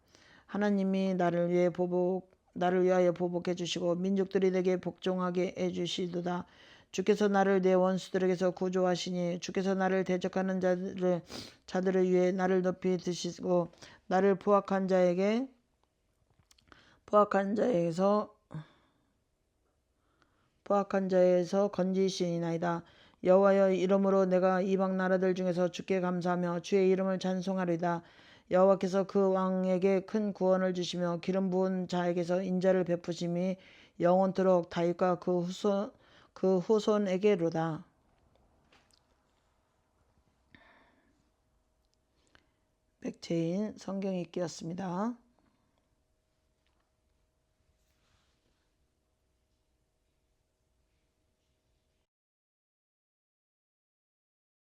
하나님이 나를 위하여 보복해 주시고 민족들이 내게 복종하게 해 주시도다. 주께서 나를 내 원수들에게서 구조하시니 주께서 나를 대적하는 자들을 위해 나를 높이 드시고 나를 포악한 자에서 건지시나이다. 여호와여 이러므로 내가 이방 나라들 중에서 주께 감사하며 주의 이름을 찬송하리이다. 여호와께서 그 왕에게 큰 구원을 주시며 기름 부은 자에게서 인자를 베푸심이 영원토록 다윗과 그 후손에게로다. 백체인 성경 읽기였습니다.